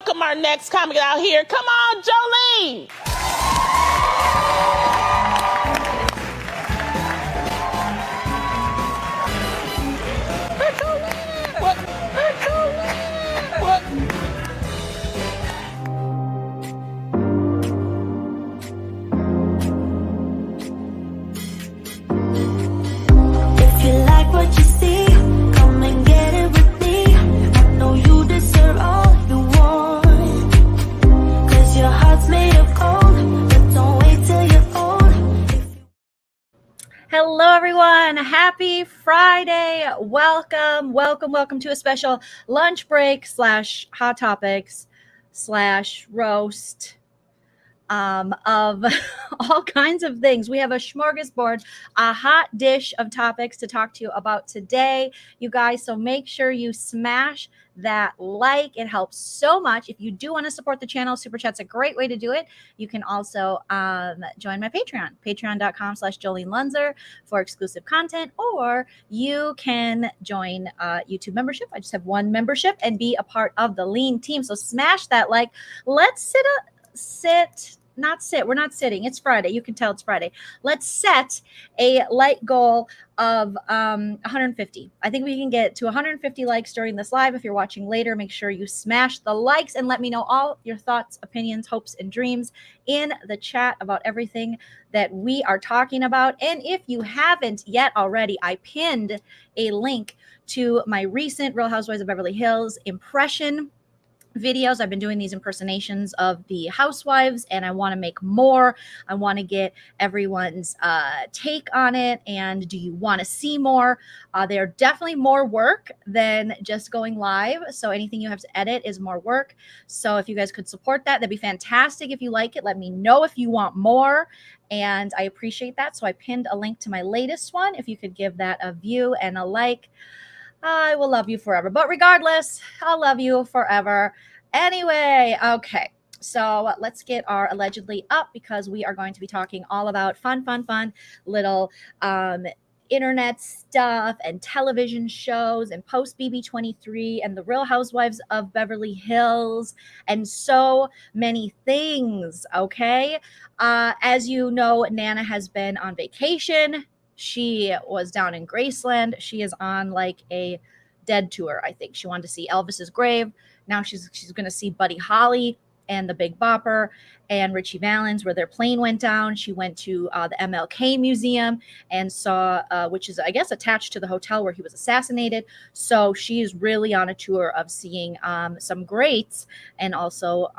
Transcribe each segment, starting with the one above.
Welcome our next comic out here. Come on, Joleen. If you like what you see, come and get it with me. I know you deserve all you want, 'cause your heart's made of gold, but don't wait till you're old. Hello, everyone. Happy Friday. Welcome to a special lunch break / hot topics / roast of all kinds of things. We have a smorgasbord, a hot dish of topics to talk to you about today, you guys. So make sure you smash that like. It helps so much. If you do want to support the channel, Super Chat's a great way to do it. You can also join my Patreon, patreon.com/Joleen Lunzer for exclusive content, or you can join YouTube membership. I just have one membership, and be a part of the Leen Team. So smash that like. Let's we're not sitting. It's Friday. You can tell it's Friday. Let's set a like goal of 150. I think we can get to 150 likes during this live. If you're watching later, make sure you smash the likes and let me know all your thoughts, opinions, hopes, and dreams in the chat about everything that we are talking about. And if you haven't yet already, I pinned a link to my recent Real Housewives of Beverly Hills impression videos. I've been doing these impersonations of the housewives, and I want to make more. I want to get everyone's take on it. And do you want to see more? They're definitely more work than just going live. So anything you have to edit is more work. So if you guys could support that, that'd be fantastic. If you like it, let me know if you want more. And I appreciate that. So I pinned a link to my latest one. If you could give that a view and a like, I will love you forever. But regardless, I'll love you forever. Anyway, okay. So let's get our allegedly up, because we are going to be talking all about fun little internet stuff and television shows and post BB23 and the Real Housewives of Beverly Hills and so many things. Okay. As you know, Nana has been on vacation. She was down in Graceland. She is on like a dead tour. I think she wanted to see Elvis's grave. Now she's going to see Buddy Holly and the Big Bopper and Richie Valens, where their plane went down. She went to the MLK Museum and saw, which is, I guess, attached to the hotel where he was assassinated. So she is really on a tour of seeing some greats and also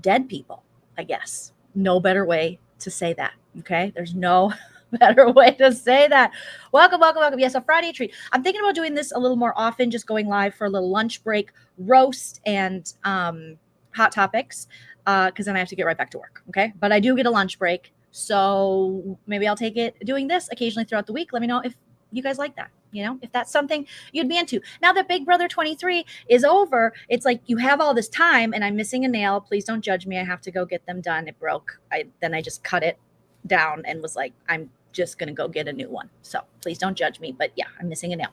dead people, I guess. No better way to say that. Okay. There's no better way to say that. Welcome. Yes, a Friday treat. I'm thinking about doing this a little more often, just going live for a little lunch break, roast, and hot topics, because then I have to get right back to work. Okay. But I do get a lunch break. So maybe I'll take it doing this occasionally throughout the week. Let me know if you guys like that. You know, if that's something you'd be into. Now that Big Brother 23 is over, it's like you have all this time, and I'm missing a nail. Please don't judge me. I have to go get them done. It broke. Then I just cut it down and was like, I'm just going to go get a new one. So please don't judge me. But yeah, I'm missing a nail.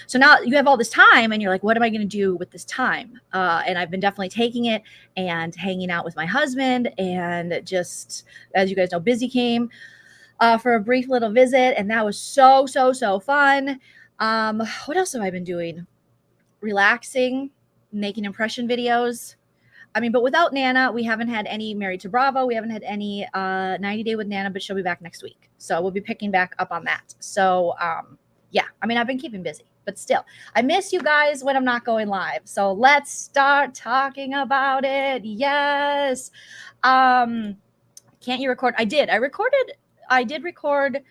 So now you have all this time, and you're like, what am I going to do with this time? And I've been definitely taking it and hanging out with my husband. And just, as you guys know, Busy came for a brief little visit, and that was so fun. What else have I been doing? Relaxing, making impression videos. I mean, but without Nana, we haven't had any Married to Bravo. We haven't had any 90 Day with Nana, but she'll be back next week. So we'll be picking back up on that. So yeah, I mean, I've been keeping busy, but still, I miss you guys when I'm not going live. So let's start talking about it. Yes. Can't you record? I did record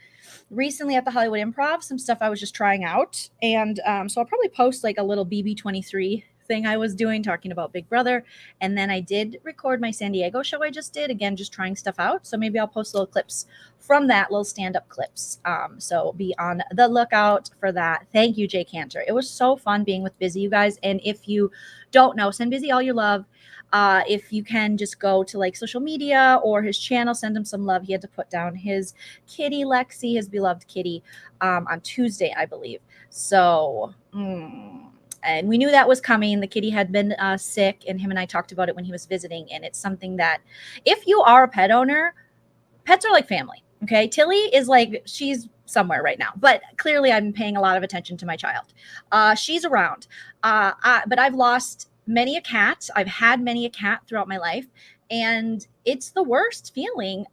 recently at the Hollywood Improv, some stuff I was just trying out. And so I'll probably post like a little BB23 thing I was doing, talking about Big Brother. And then I did record my San Diego show I just did, again, just trying stuff out. So maybe I'll post little clips from that, little stand-up clips. So be on the lookout for that. Thank you, Jay Cantor. It was so fun being with Busy, you guys. And if you don't know, send Busy all your love. If you can just go to like social media or his channel, send him some love. He had to put down his kitty, Lexi, his beloved kitty, on Tuesday, I believe. So And we knew that was coming. The kitty had been sick, and him and I talked about it when he was visiting. And it's something that if you are a pet owner, pets are like family. Okay. Tilly is like, she's somewhere right now, but clearly I'm paying a lot of attention to my child. She's around. But I've lost many a cat. I've had many a cat throughout my life. And it's the worst feeling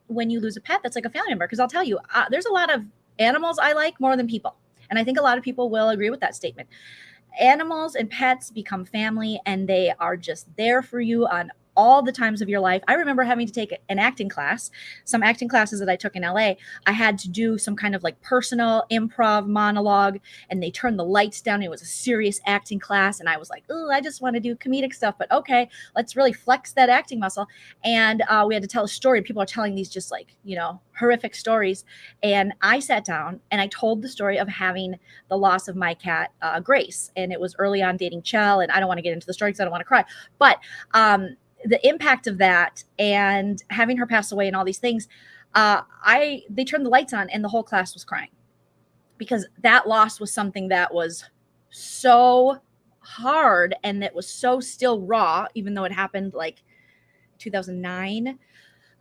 when you lose a pet that's like a family member. Because I'll tell you, there's a lot of animals I like more than people. And I think a lot of people will agree with that statement. Animals and pets become family, and they are just there for you on all the times of your life. I remember having to take an acting class, some acting classes that I took in LA. I had to do some kind of like personal improv monologue, and they turned the lights down. It was a serious acting class. And I was like, oh, I just want to do comedic stuff, but okay, let's really flex that acting muscle. And we had to tell a story, and people are telling these just like, you know, horrific stories. And I sat down and I told the story of having the loss of my cat, Grace. And it was early on dating Chell. And I don't want to get into the story because I don't want to cry, but the impact of that and having her pass away and all these things, they turned the lights on and the whole class was crying, because that loss was something that was so hard and that was so still raw, even though it happened like 2009,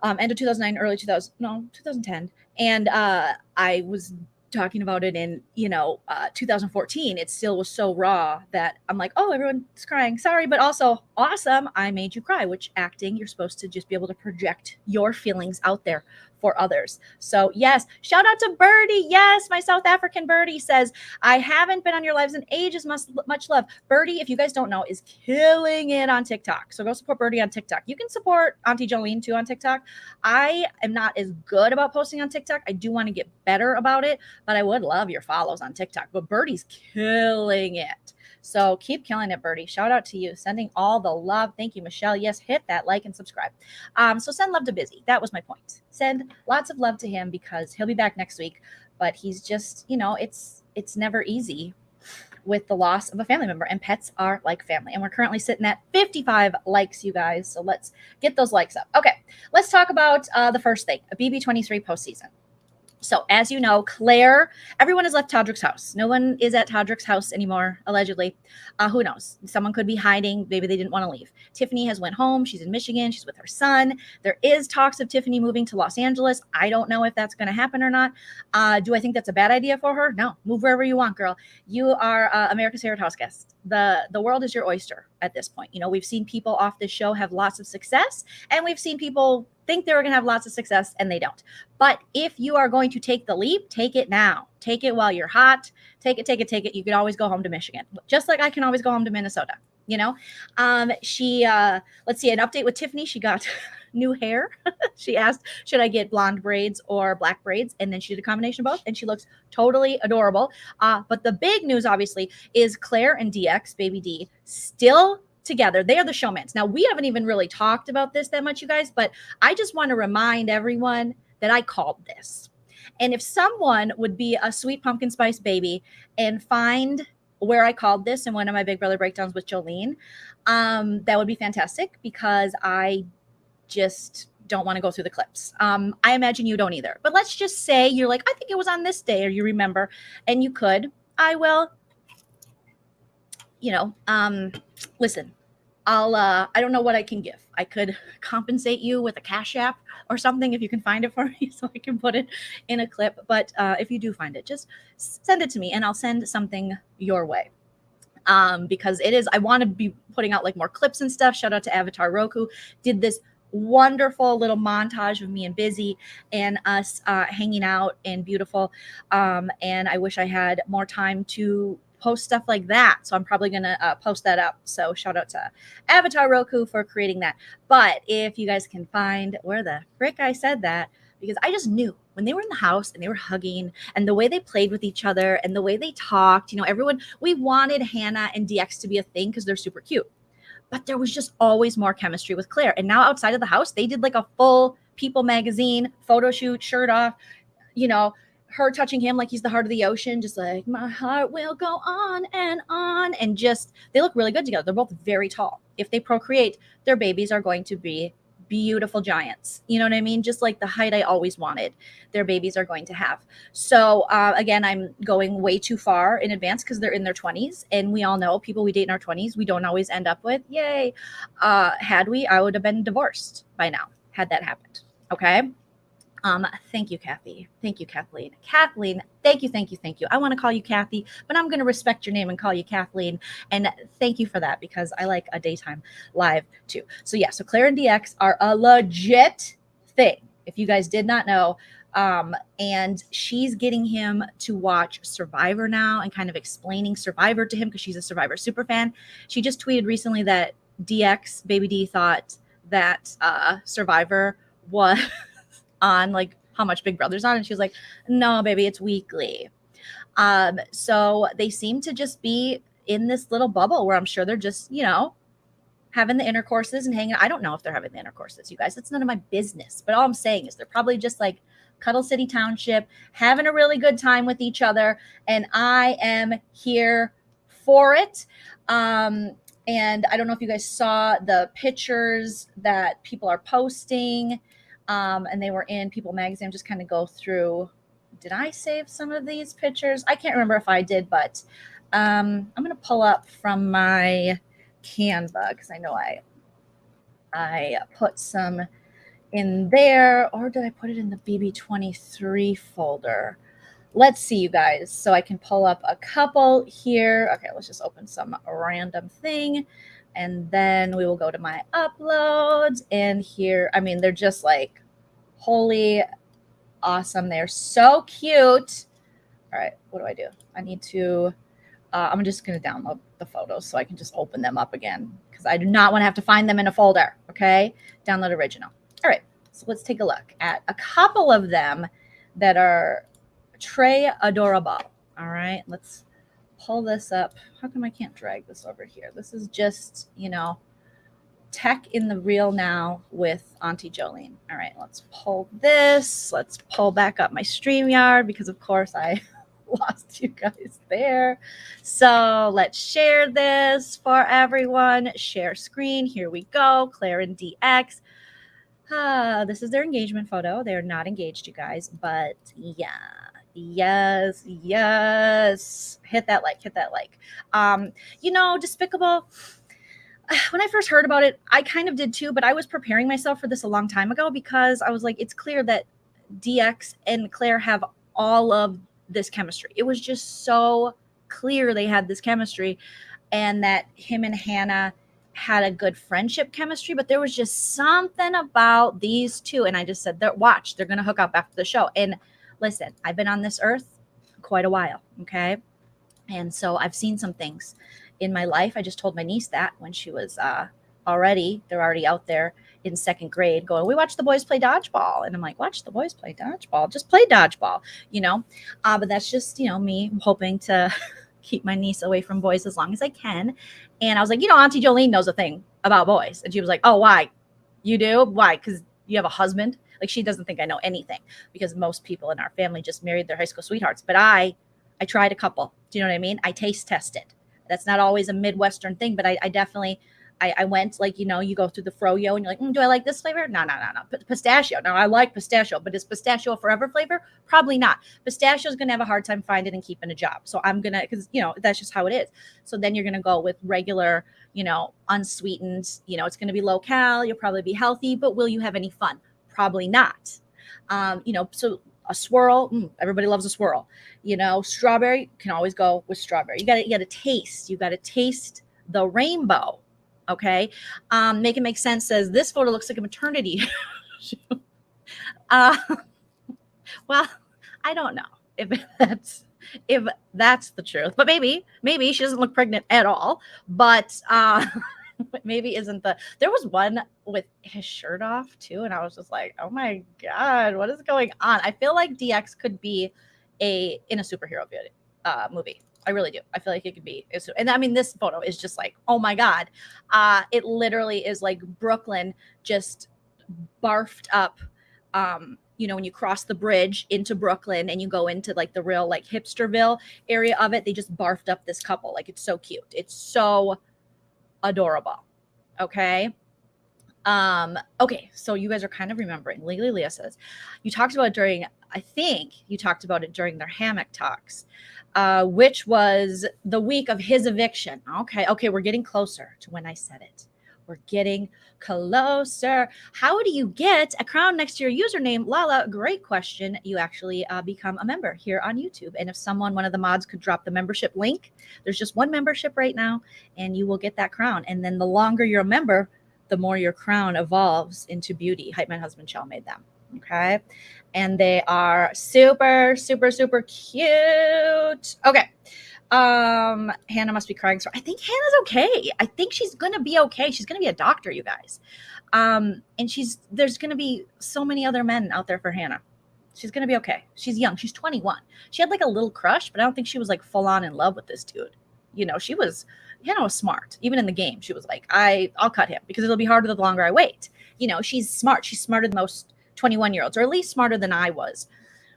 end of 2009, early 2010. And I was talking about it in 2014. It still was so raw that I'm like, oh, everyone's crying, sorry, but also awesome, I made you cry. Which acting, you're supposed to just be able to project your feelings out there for others. So yes, shout out to Birdie. Yes, my South African Birdie says, I haven't been on your lives in ages, much love. Birdie, if you guys don't know, is killing it on TikTok, so go support Birdie on TikTok. You can support Auntie Joleen too on TikTok. I am not as good about posting on TikTok. I do want to get better about it, but I would love your follows on TikTok. But Birdie's killing it. So keep killing it, Birdie. Shout out to you. Sending all the love. Thank you, Michelle. Yes, hit that like and subscribe. So send love to Busy. That was my point. Send lots of love to him because he'll be back next week. But he's just, it's never easy with the loss of a family member. And pets are like family. And we're currently sitting at 55 likes, you guys. So let's get those likes up. Okay, let's talk about the first thing, a BB23 postseason. So as you know, Claire, everyone has left Toddrick's house. No one is at Toddrick's house anymore, allegedly. Who knows? Someone could be hiding. Maybe they didn't want to leave. Tiffany has went home. She's in Michigan. She's with her son. There is talks of Tiffany moving to Los Angeles. I don't know if that's going to happen or not. Do I think that's a bad idea for her? No. Move wherever you want, girl. You are America's favorite house guest. The world is your oyster at this point. We've seen people off this show have lots of success, and we've seen people think they're going to have lots of success and they don't. But if you are going to take the leap, take it now. Take it while you're hot. Take it. You can always go home to Michigan, just like I can always go home to Minnesota. Let's see, an update with Tiffany. She got new hair. She asked, should I get blonde braids or black braids? And then she did a combination of both, and she looks totally adorable. But the big news, obviously, is Claire and DX, Baby D, still together. They are the showmans. Now, we haven't even really talked about this that much, you guys, but I just want to remind everyone that I called this. And if someone would be a sweet pumpkin spice baby and find where I called this in one of my Big Brother breakdowns with Joleen, that would be fantastic, because I just don't want to go through the clips. I imagine you don't either. But let's just say you're like, I think it was on this day, or you remember, and you could. I will, listen. I don't know what I can give. I could compensate you with a Cash App or something if you can find it for me, so I can put it in a clip. But if you do find it, just send it to me and I'll send something your way. Because I want to be putting out like more clips and stuff. Shout out to Avatar Roku. Did this wonderful little montage of me and Busy and us hanging out and beautiful. And I wish I had more time to post stuff like that. So I'm probably going to post that up. So shout out to Avatar Roku for creating that. But if you guys can find where the frick I said that, because I just knew when they were in the house and they were hugging and the way they played with each other and the way they talked, everyone, we wanted Hannah and DX to be a thing because they're super cute. But there was just always more chemistry with Claire. And now outside of the house, they did like a full People magazine photo shoot, shirt off, her touching him like he's the heart of the ocean, just like, my heart will go on. And just, they look really good together. They're both very tall. If they procreate, their babies are going to be beautiful giants. You know what I mean? Just like the height I always wanted their babies are going to have. So again, I'm going way too far in advance because they're in their 20s. And we all know people we date in our 20s, we don't always end up with. Yay. Had we, I would have been divorced by now had that happened. Okay. Thank you, Kathy. Thank you, Kathleen. Kathleen, thank you, thank you, thank you. I want to call you Kathy, but I'm going to respect your name and call you Kathleen. And thank you for that because I like a daytime live too. So yeah, so Claire and DX are a legit thing. If you guys did not know, and she's getting him to watch Survivor now and kind of explaining Survivor to him because she's a Survivor super fan. She just tweeted recently that DX, Baby D, thought that Survivor was on like how much Big Brother's on, and she was like, no baby, it's weekly. So they seem to just be in this little bubble where I'm sure they're just, you know, having the intercourses and hanging. I don't know if they're having the intercourses, you guys, it's none of my business, but all I'm saying is they're probably just like Cuddle City Township having a really good time with each other, and I am here for it. And I don't know if you guys saw the pictures that people are posting, and they were in People Magazine. Just kind of go through. Did I save some of these pictures? I can't remember if I did, but I'm going to pull up from my Canva because I know I put some in there, or did I put it in the BB23 folder? Let's see, you guys. So I can pull up a couple here. Okay, let's just open some random thing. And then we will go to my uploads. And here, I mean, they're just like, holy awesome. They're so cute. All right, what do I do? I need to, I'm just going to download the photos so I can just open them up again because I do not want to have to find them in a folder. Okay, download original. All right, so let's take a look at a couple of them that are très adorable. All right, let's pull this up. How come I can't drag this over here? This is just, you know, tech in the real now with Auntie Joleen. All right, let's pull this. Let's pull back up my StreamYard because, of course, I lost you guys there. So let's share this for everyone. Share screen. Here we go. Claire and DX. This is their engagement photo. They're not engaged, you guys, but yeah. Yes. Hit that like. You know, Despicable. When I first heard about it, I kind of did too, but I was preparing myself for this a long time ago because I was like, it's clear that DX and Claire have all of this chemistry. It was just so clear they had this chemistry, and that him and Hannah had a good friendship chemistry, but there was just something about these two. And I just said, watch, they're going to hook up after the show. And listen, I've been on this earth quite a while. Okay. And so I've seen some things in my life. I just told my niece that when she was they're already out there in second grade going, we watch the boys play dodgeball. And I'm like, watch the boys play dodgeball, just play dodgeball, you know? But that's just, you know, me hoping to keep my niece away from boys as long as I can. And I was like, you know, Auntie Joleen knows a thing about boys. And she was like, oh, why? You do? Why? Because you have a husband? Like, she doesn't think I know anything because most people in our family just married their high school sweethearts. But I tried a couple. Do you know what I mean? I taste tested. That's not always a Midwestern thing, but I definitely, I went, like, you know, you go through the froyo and you're like, do I like this flavor? No. Pistachio. No, I like pistachio, but is pistachio a forever flavor? Probably not. Pistachio is going to have a hard time finding and keeping a job. So I'm going to, because, you know, that's just how it is. So then you're going to go with regular, you know, unsweetened, you know, it's going to be low cal. You'll probably be healthy, but will you have any fun? Probably not. You know, so a swirl, everybody loves a swirl. You know, strawberry, can always go with strawberry. You got to taste. You got to taste the rainbow. Okay. Make it make sense says this photo looks like a maternity. Well, I don't know if that's the truth, but maybe she doesn't look pregnant at all, but maybe isn't there was one with his shirt off too. And I was just like, oh my God, what is going on? I feel like DX could be in a superhero movie. I really do. I feel like it could be. And I mean, this photo is just like, oh my God. It literally is like Brooklyn just barfed up. You know, when you cross the bridge into Brooklyn and you go into like the real like hipsterville area of it, they just barfed up this couple. Like, it's so cute. It's so adorable. Okay. Okay, so you guys are kind of remembering. Legally Leah says, you talked about it during, I think you talked about it during their hammock talks, which was the week of his eviction. Okay, we're getting closer to when I said it. We're getting closer. How do you get a crown next to your username? Lala, great question. You actually become a member here on YouTube. And if one of the mods could drop the membership link, there's just one membership right now, and you will get that crown. And then the longer you're a member, the more your crown evolves into beauty. Hype Man Husband Shell made them. Okay. And they are super, super, super cute. Okay. Hannah must be crying. So I think Hannah's okay. I think she's gonna be okay. She's gonna be a doctor, you guys. And there's gonna be so many other men out there for Hannah. She's gonna be okay. She's young. She's 21. She had like a little crush, but I don't think she was like full on in love with this dude. Hannah was smart. Even in the game, she was like, I'll cut him because it'll be harder the longer I wait. She's smart. She's smarter than most 21-year-olds, or at least smarter than I was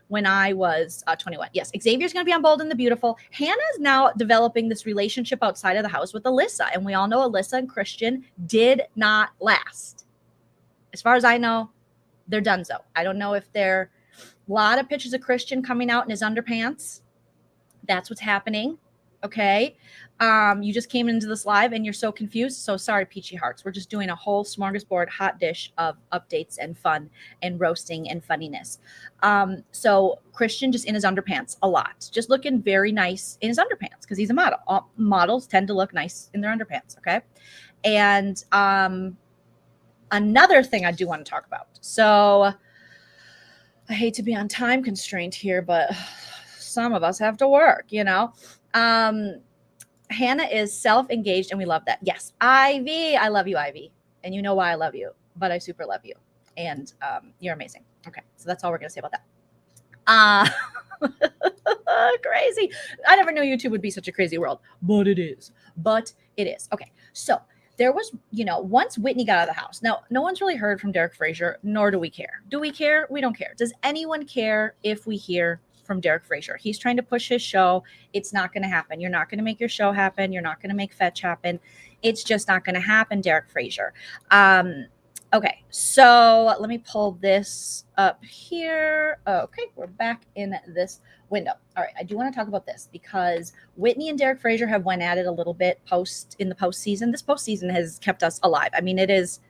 when I was 21. Yes, Xavier's going to be on Bold and the Beautiful. Hannah's now developing this relationship outside of the house with Alyssa. And we all know Alyssa and Christian did not last. As far as I know, they're donezo. I don't know if a lot of pictures of Christian coming out in his underpants. That's what's happening. Okay. You just came into this live and you're so confused. So sorry, Peachy Hearts. We're just doing a whole smorgasbord hot dish of updates and fun and roasting and funniness. So Christian just in his underpants a lot, just looking very nice in his underpants because he's a model. Models tend to look nice in their underpants. Okay. And another thing I do want to talk about. So I hate to be on time constraint here, but some of us have to work, Hannah is self-engaged and we love that. Yes, Ivy, I love you, Ivy. And you know why I love you, but I super love you. And you're amazing. Okay, so that's all we're going to say about that. Crazy. I never knew YouTube would be such a crazy world, but it is. Okay, so there was, once Whitney got out of the house. Now, no one's really heard from Derek Frazier, nor do we care. Do we care? We don't care. Does anyone care if we hear from Derek Frazier? He's trying to push his show. It's not going to happen. You're not going to make your show happen. You're not going to make fetch happen. It's just not going to happen, Derek Frazier. Okay, so let me pull this up here. Okay, we're back in this window. All right, I do want to talk about this because Whitney and Derek Frazier have went at it a little bit in the postseason. This postseason has kept us alive. I mean, it is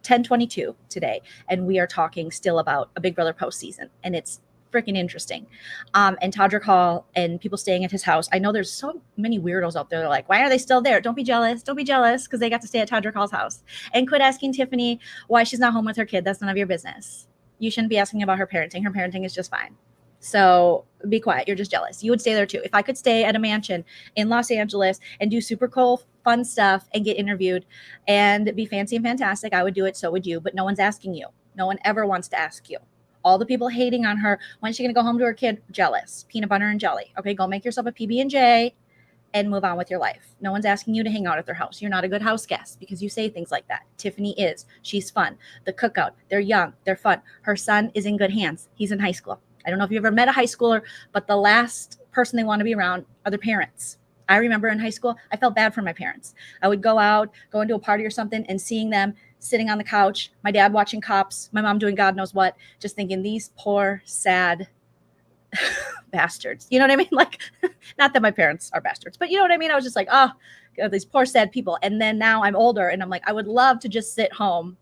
10:22 today, and we are talking still about a Big Brother postseason, and it's freaking interesting. And Toddrick Hall and people staying at his house. I know there's so many weirdos out there. They're like, why are they still there? Don't be jealous. Don't be jealous because they got to stay at Toddrick Hall's house. And quit asking Tiffany why she's not home with her kid. That's none of your business. You shouldn't be asking about her parenting. Her parenting is just fine. So be quiet. You're just jealous. You would stay there too. If I could stay at a mansion in Los Angeles and do super cool, fun stuff and get interviewed and be fancy and fantastic, I would do it. So would you. But no one's asking you. No one ever wants to ask you. All the people hating on her. When's she going to go home to her kid? Jealous. Peanut butter and jelly. Okay, go make yourself a PB&J and move on with your life. No one's asking you to hang out at their house. You're not a good house guest because you say things like that. Tiffany is. She's fun. The cookout. They're young. They're fun. Her son is in good hands. He's in high school. I don't know if you ever met a high schooler, but the last person they want to be around are their parents. I remember in high school, I felt bad for my parents. I would go out, go into a party or something, and seeing them sitting on the couch, my dad watching Cops, my mom doing God knows what, just thinking these poor, sad bastards. You know what I mean? Like, not that my parents are bastards, but you know what I mean? I was just like, oh, God, these poor, sad people. And then now I'm older and I'm like, I would love to just sit home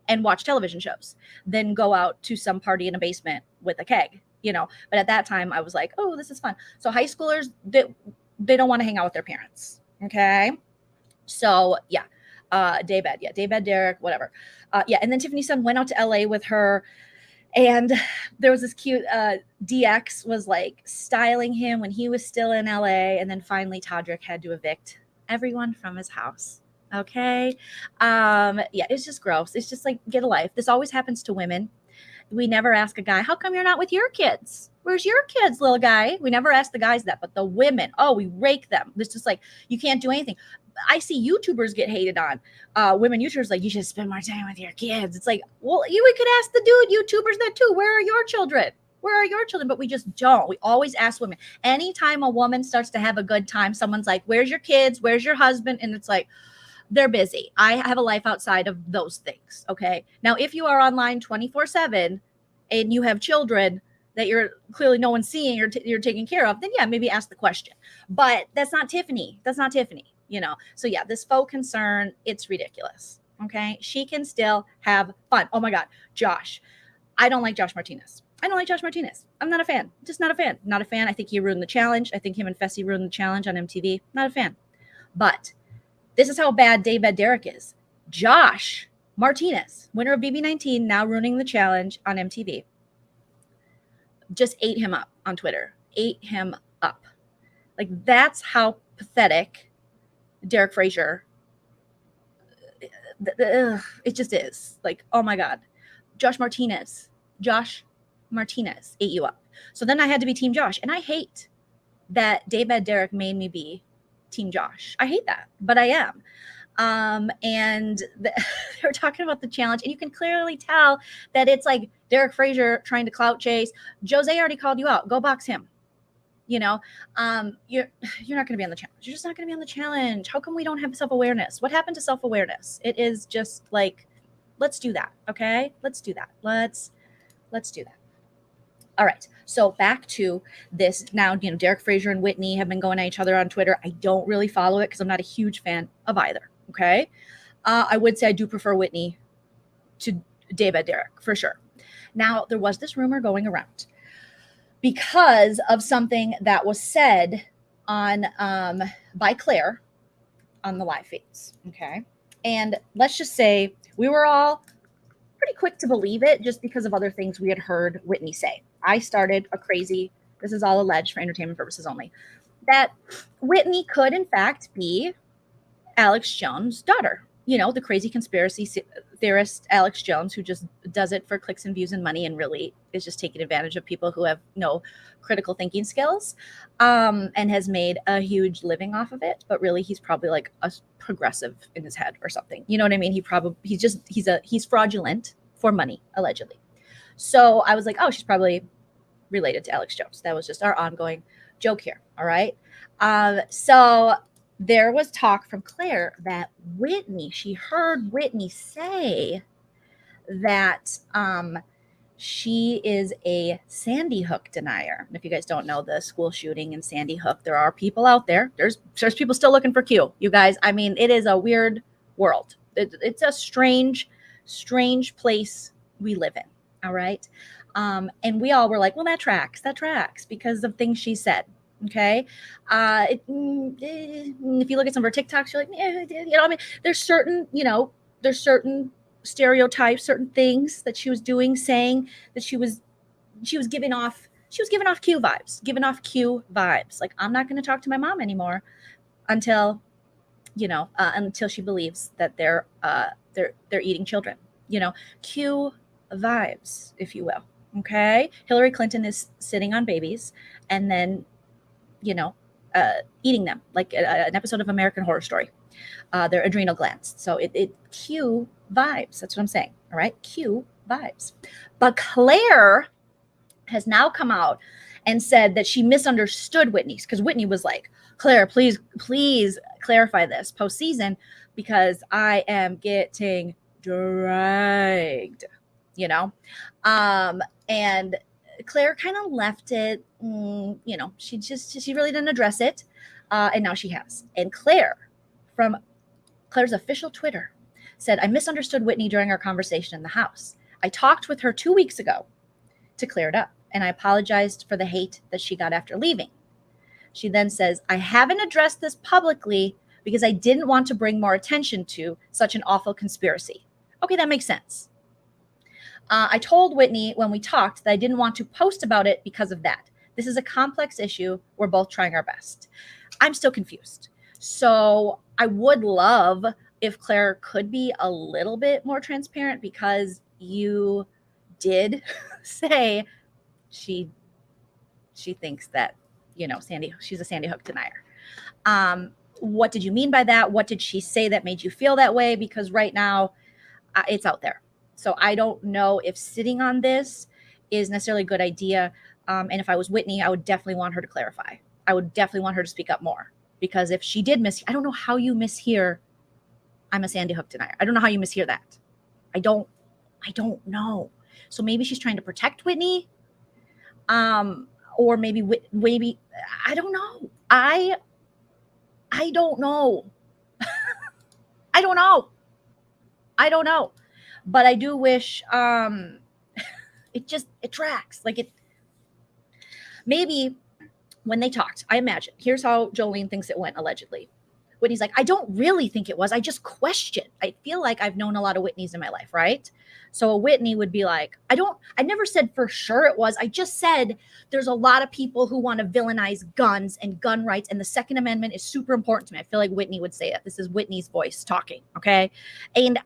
and watch television shows, then go out to some party in a basement with a keg, But at that time, I was like, oh, this is fun. So high schoolers, they don't want to hang out with their parents. Okay. So yeah. Daybed, Derek, whatever. And then Tiffany's son went out to LA with her, and there was this cute DX was like styling him when he was still in LA, and then finally Toddrick had to evict everyone from his house. Okay. It's just gross. It's just like, get a life. This always happens to women. We never ask a guy, how come you're not with your kids? Where's your kids, little guy? We never ask the guys that, but the women, we rake them. It's just like, you can't do anything. I see YouTubers get hated on. Women YouTubers like, you should spend more time with your kids. It's like, well, we could ask the dude YouTubers that too. Where are your children? Where are your children? But we just don't. We always ask women. Anytime a woman starts to have a good time, someone's like, where's your kids? Where's your husband? And it's like, they're busy. I have a life outside of those things. Okay. Now, if you are online 24/7 and you have children that you're clearly no one's seeing or you're taking care of, then yeah, maybe ask the question. But that's not Tiffany. That's not Tiffany, you know? So yeah, this faux concern, it's ridiculous. Okay. She can still have fun. Oh my God. Josh. I don't like Josh Martinez. I don't like Josh Martinez. I'm not a fan. Just not a fan. Not a fan. I think he ruined the challenge. I think him and Fessy ruined the challenge on MTV. Not a fan. But this is how bad David Derek is. Josh Martinez, winner of BB19, now ruining the challenge on MTV, just ate him up on Twitter. Ate him up. Like, that's how pathetic Derek Frazier, it just is. Like, oh my God. Josh Martinez ate you up. So then I had to be Team Josh. And I hate that David Derek made me be Team Josh. I hate that, but I am. They were talking about the challenge, and you can clearly tell that it's like Derek Frazier trying to clout chase. Jose already called you out. Go box him. You know, you're not going to be on the challenge. You're just not going to be on the challenge. How come we don't have self-awareness? What happened to self-awareness? It is just like, let's do that. Okay. Let's do that. Let's do that. All right. So back to this now, you know, Derek Frazier and Whitney have been going at each other on Twitter. I don't really follow it because I'm not a huge fan of either. Okay. I would say I do prefer Whitney to David Derek for sure. Now, there was this rumor going around because of something that was said on by Claire on the live feeds. Okay. And let's just say we were all pretty quick to believe it just because of other things we had heard Whitney say. I started a crazy, this is all alleged for entertainment purposes only, that Whitney could in fact be Alex Jones' daughter. You know, the crazy conspiracy theorist Alex Jones, who just does it for clicks and views and money and really is just taking advantage of people who have no critical thinking skills, and has made a huge living off of it. But really, he's probably like a progressive in his head or something. You know what I mean? He's fraudulent for money, allegedly. So I was like, oh, she's probably related to Alex Jones. That was just our ongoing joke here. All right. So there was talk from Claire that she heard Whitney say that she is a Sandy Hook denier. And if you guys don't know the school shooting in Sandy Hook, there are people out there. There's people still looking for Q. You guys, I mean, it is a weird world. It's a strange place we live in. All right. And we all were like, well, that tracks because of things she said. Okay. If you look at some of her TikToks, you're like, you know, I mean, there's certain stereotypes, certain things that she was doing, saying that she was giving off Q vibes. Like, I'm not going to talk to my mom anymore until she believes that they're eating children, you know, Q vibes, if you will. Okay. Hillary Clinton is sitting on babies and then, you know, eating them like an episode of American Horror Story, their adrenal glands. So it Q vibes. That's what I'm saying. All right. Q vibes. But Claire has now come out and said that she misunderstood Whitney's, because Whitney was like, Claire, please clarify this postseason because I am getting dragged, you know? And Claire kind of left it, you know, she really didn't address it. And now she has. And Claire, from Claire's official Twitter, said, I misunderstood Whitney during our conversation in the house. I talked with her 2 weeks ago to clear it up, and I apologized for the hate that she got after leaving. She then says, I haven't addressed this publicly because I didn't want to bring more attention to such an awful conspiracy. Okay, that makes sense. I told Whitney when we talked that I didn't want to post about it because of that. This is a complex issue. We're both trying our best. I'm still confused. So I would love if Claire could be a little bit more transparent, because you did say she thinks that, you know, she's a Sandy Hook denier. What did you mean by that? What did she say that made you feel that way? Because right now it's out there. So I don't know if sitting on this is necessarily a good idea. And if I was Whitney, I would definitely want her to clarify. I would definitely want her to speak up more, because if she did I don't know how you mishear I'm a Sandy Hook denier. I don't know how you mishear that. I don't know. So maybe she's trying to protect Whitney. Or maybe I don't know. I don't know. I don't know. I don't know. But I do wish it tracks. Like it maybe when they talked, I imagine. Here's how Joleen thinks it went allegedly. Whitney's like, I don't really think it was. I just question. I feel like I've known a lot of Whitneys in my life, right? So a Whitney would be like, I never said for sure it was. I just said there's a lot of people who want to villainize guns and gun rights. And the Second Amendment is super important to me. I feel like Whitney would say that. This is Whitney's voice talking. Okay. And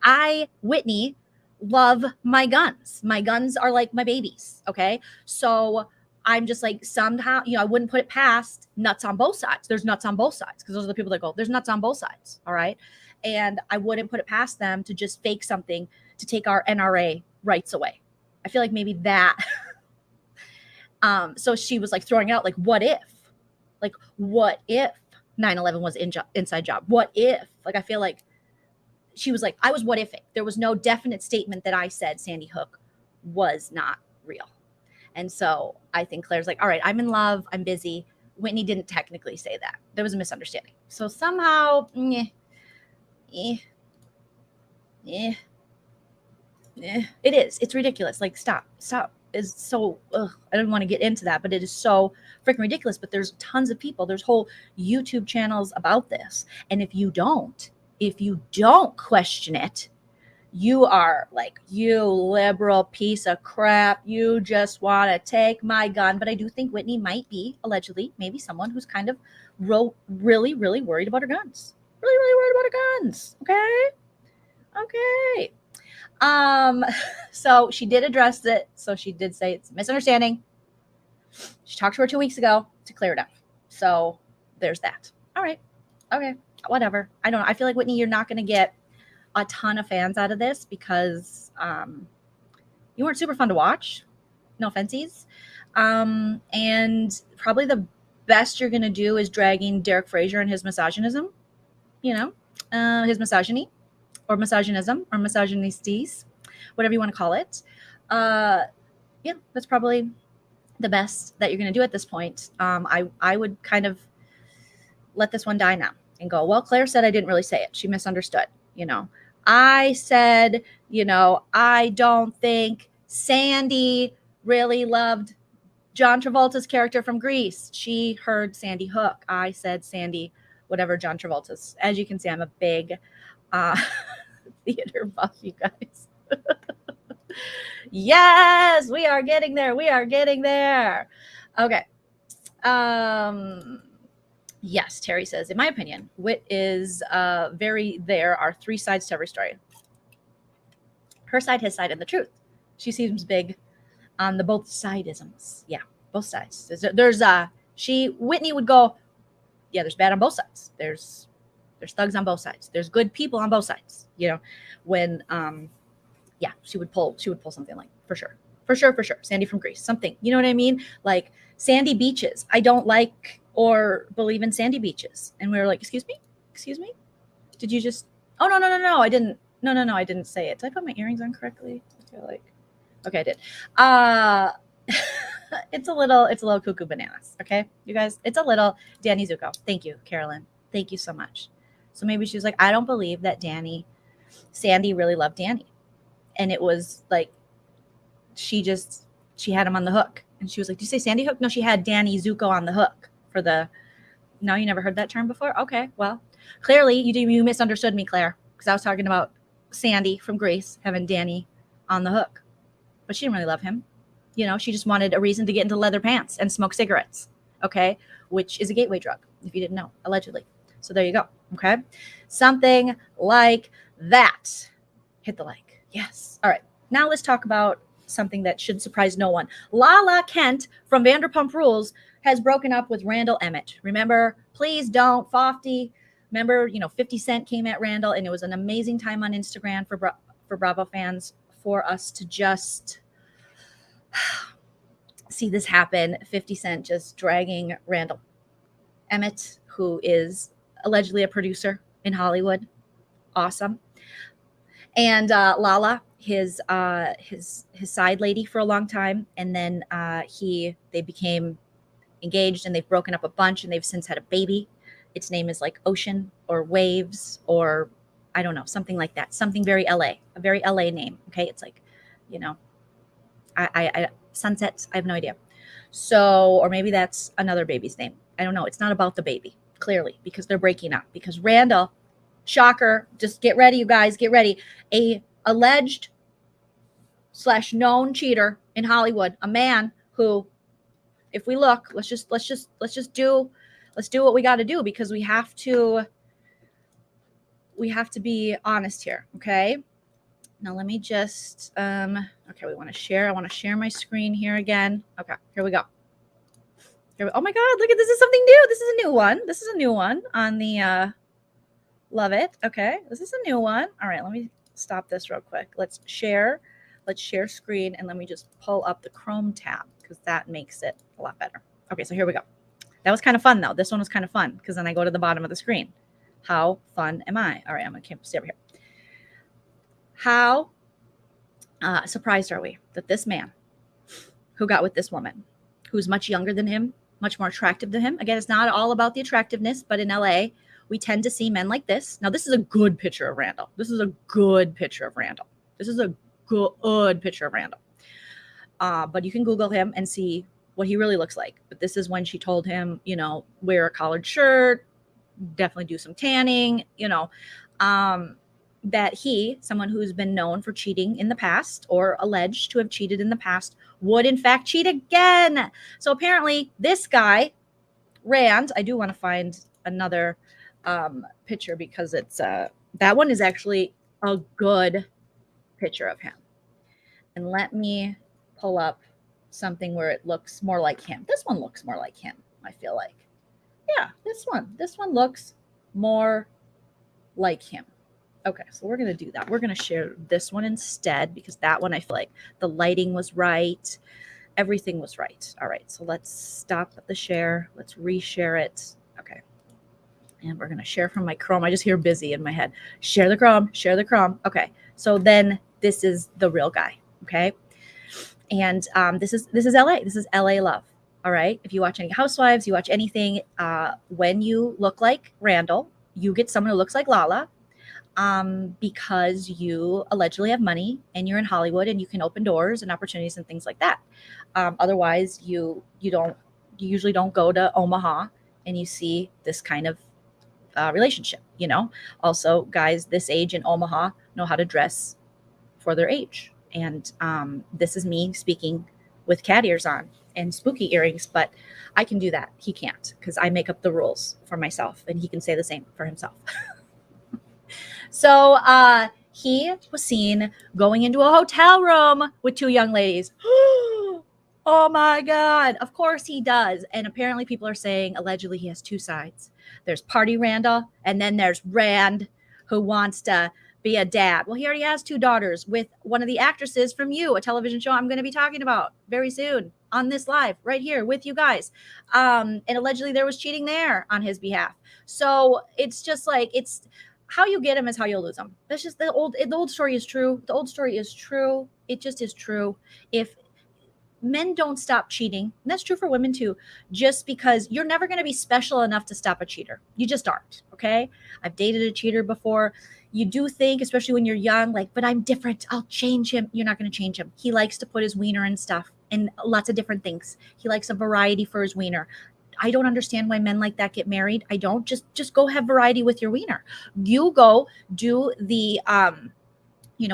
Whitney, love my guns. My guns are like my babies. Okay. So I'm just like, somehow, I wouldn't put it past nuts on both sides. There's nuts on both sides because those are the people that go, there's nuts on both sides. All right. And I wouldn't put it past them to just fake something to take our NRA rights away. I feel like maybe that. So she was like throwing out like, what if 9/11 was inside job? What if? Like, I feel like she was like, I was what ifing. There was no definite statement that I said Sandy Hook was not real. And so I think Claire's like, all right, I'm in love. I'm busy. Whitney didn't technically say that. There was a misunderstanding. So somehow, it is. It's ridiculous. Like, stop. Is so, I don't want to get into that, but it is so freaking ridiculous. But there's tons of people. There's whole YouTube channels about this. And if you don't question it, you are like, you liberal piece of crap. You just want to take my gun. But I do think Whitney might be, allegedly, maybe someone who's kind of really, really worried about her guns. Really, really worried about her guns. Okay. So she did address it. So she did say it's a misunderstanding. She talked to her 2 weeks ago to clear it up. So there's that. All right. Okay. Whatever. I don't know. I feel like, Whitney, you're not going to get a ton of fans out of this because you weren't super fun to watch. No offenses. And probably the best you're going to do is dragging Derek Fraser and his misogynism, his misogyny or misogynism or misogynistes, whatever you want to call it. Yeah, that's probably the best that you're going to do at this point. I would kind of let this one die now and go, well, Claire said I didn't really say it. She misunderstood, I said, I don't think Sandy really loved John Travolta's character from Grease. She heard Sandy Hook. I said Sandy, whatever John Travolta's. As you can see, I'm a big theater buff, you guys. Yes, we are getting there. Okay. Yes, Terry says, in my opinion, wit is there are three sides to every story. Her side, his side, and the truth. She seems big on the both sidisms. Yeah, both sides. Whitney would go, yeah, there's bad on both sides. There's thugs on both sides. There's good people on both sides. When she would pull something like, for sure. Sandy from Greece, something, you know what I mean? Like sandy beaches. I don't like or believe in sandy beaches. And we were like, excuse me? Did you just, oh, no, I didn't. No, I didn't say it. Did I put my earrings on correctly? I feel like, okay, I did. It's a little cuckoo bananas. Okay, you guys, it's a little Danny Zuko. Thank you, Carolyn. Thank you so much. So maybe she was like, I don't believe that Sandy really loved Danny. And it was like, she had him on the hook. And she was like, do you say Sandy Hook? No, she had Danny Zuko on the hook no, you never heard that term before? Okay, well, clearly you misunderstood me, Claire, because I was talking about Sandy from Greece having Danny on the hook. But she didn't really love him. She just wanted a reason to get into leather pants and smoke cigarettes, okay, which is a gateway drug, if you didn't know, allegedly. So there you go, okay? Something like that. Hit the like. Yes. All right. Now let's talk about something that should surprise no one. Lala Kent from Vanderpump Rules has broken up with Randall Emmett. Remember, please don't, Fofty. Remember, 50 Cent came at Randall, and it was an amazing time on Instagram for Bravo fans for us to just see this happen. 50 Cent just dragging Randall Emmett, who is allegedly a producer in Hollywood, Awesome. And Lala, his side lady for a long time, and then they became engaged, and they've broken up a bunch, and they've since had a baby. Its name is like Ocean or Waves, or I don't know, something like that. Something very LA, a very LA name. Okay, it's like, you know, I sunsets. I have no idea. So, or maybe that's another baby's name. I don't know. It's not about the baby, clearly, because they're breaking up. Because Randall, shocker, just get ready, you guys, get ready. A alleged / known cheater in Hollywood, a man who, if we look, let's just do what we got to do, because we have to be honest here. Okay. Now let me just, okay, we want to share. I want to share my screen here again. Okay, here we go. Oh my God, look at this. Is something new. This is a new one. This is a new one on the, love it. Okay, this is a new one. All right, let me stop this real quick. Let's share screen, and let me just pull up the Chrome tab, because that makes it a lot better. Okay, so here we go. That was kind of fun though. This one was kind of fun, because then I go to the bottom of the screen. How fun am I? All right, I'm going to stay over here. How surprised are we that this man who got with this woman, who's much younger than him, much more attractive than him. Again, it's not all about the attractiveness, but in LA, we tend to see men like this. Now, this is a good picture of Randall. This is a good picture of Randall. This is a good picture of Randall. But you can Google him and see what he really looks like. But this is when she told him, you know, wear a collared shirt, definitely do some tanning, you know, that someone who's been known for cheating in the past or alleged to have cheated in the past, would in fact cheat again. So apparently this guy, Rand, I do want to find another picture, because it's that one is actually a good picture of him. And let me pull up something where it looks more like him. This one looks more like him, I feel like. Yeah, this one looks more like him. Okay, so we're going to do that. We're going to share this one instead, because that one I feel like the lighting was right. Everything was right. All right, so let's stop the share. Let's reshare it. Okay. And we're going to share from my Chrome. I just hear busy in my head. Share the Chrome, share the Chrome. Okay, so then this is the real guy, okay? And this is LA. This is LA love, all right? If you watch any Housewives, you watch anything, when you look like Randall, you get someone who looks like Lala, because you allegedly have money and you're in Hollywood and you can open doors and opportunities and things like that. Otherwise, you usually don't go to Omaha and you see this kind of relationship, you know. Also, guys this age in Omaha know how to dress for their age. And this is me speaking with cat ears on and spooky earrings, but I can do that. He can't, because I make up the rules for myself, and he can say the same for himself. So he was seen going into a hotel room with two young ladies. Oh my God. Of course he does. And apparently people are saying allegedly he has two sides. There's Party Randall, and then there's Rand, who wants to be a dad. Well, he already has two daughters with one of the actresses from You, a television show I'm going to be talking about very soon on this live right here with you guys. And allegedly there was cheating there on his behalf. So it's just like, it's how you get him is how you'll lose him. That's just the old story is true. The old story is true. It just is true. If men don't stop cheating, and that's true for women too, just because you're never going to be special enough to stop a cheater. You just aren't. Okay. I've dated a cheater before. You do think, especially when you're young, like, but I'm different. I'll change him. You're not going to change him. He likes to put his wiener in stuff and lots of different things. He likes a variety for his wiener. I don't understand why men like that get married. I don't. Just go have variety with your wiener. You go do the,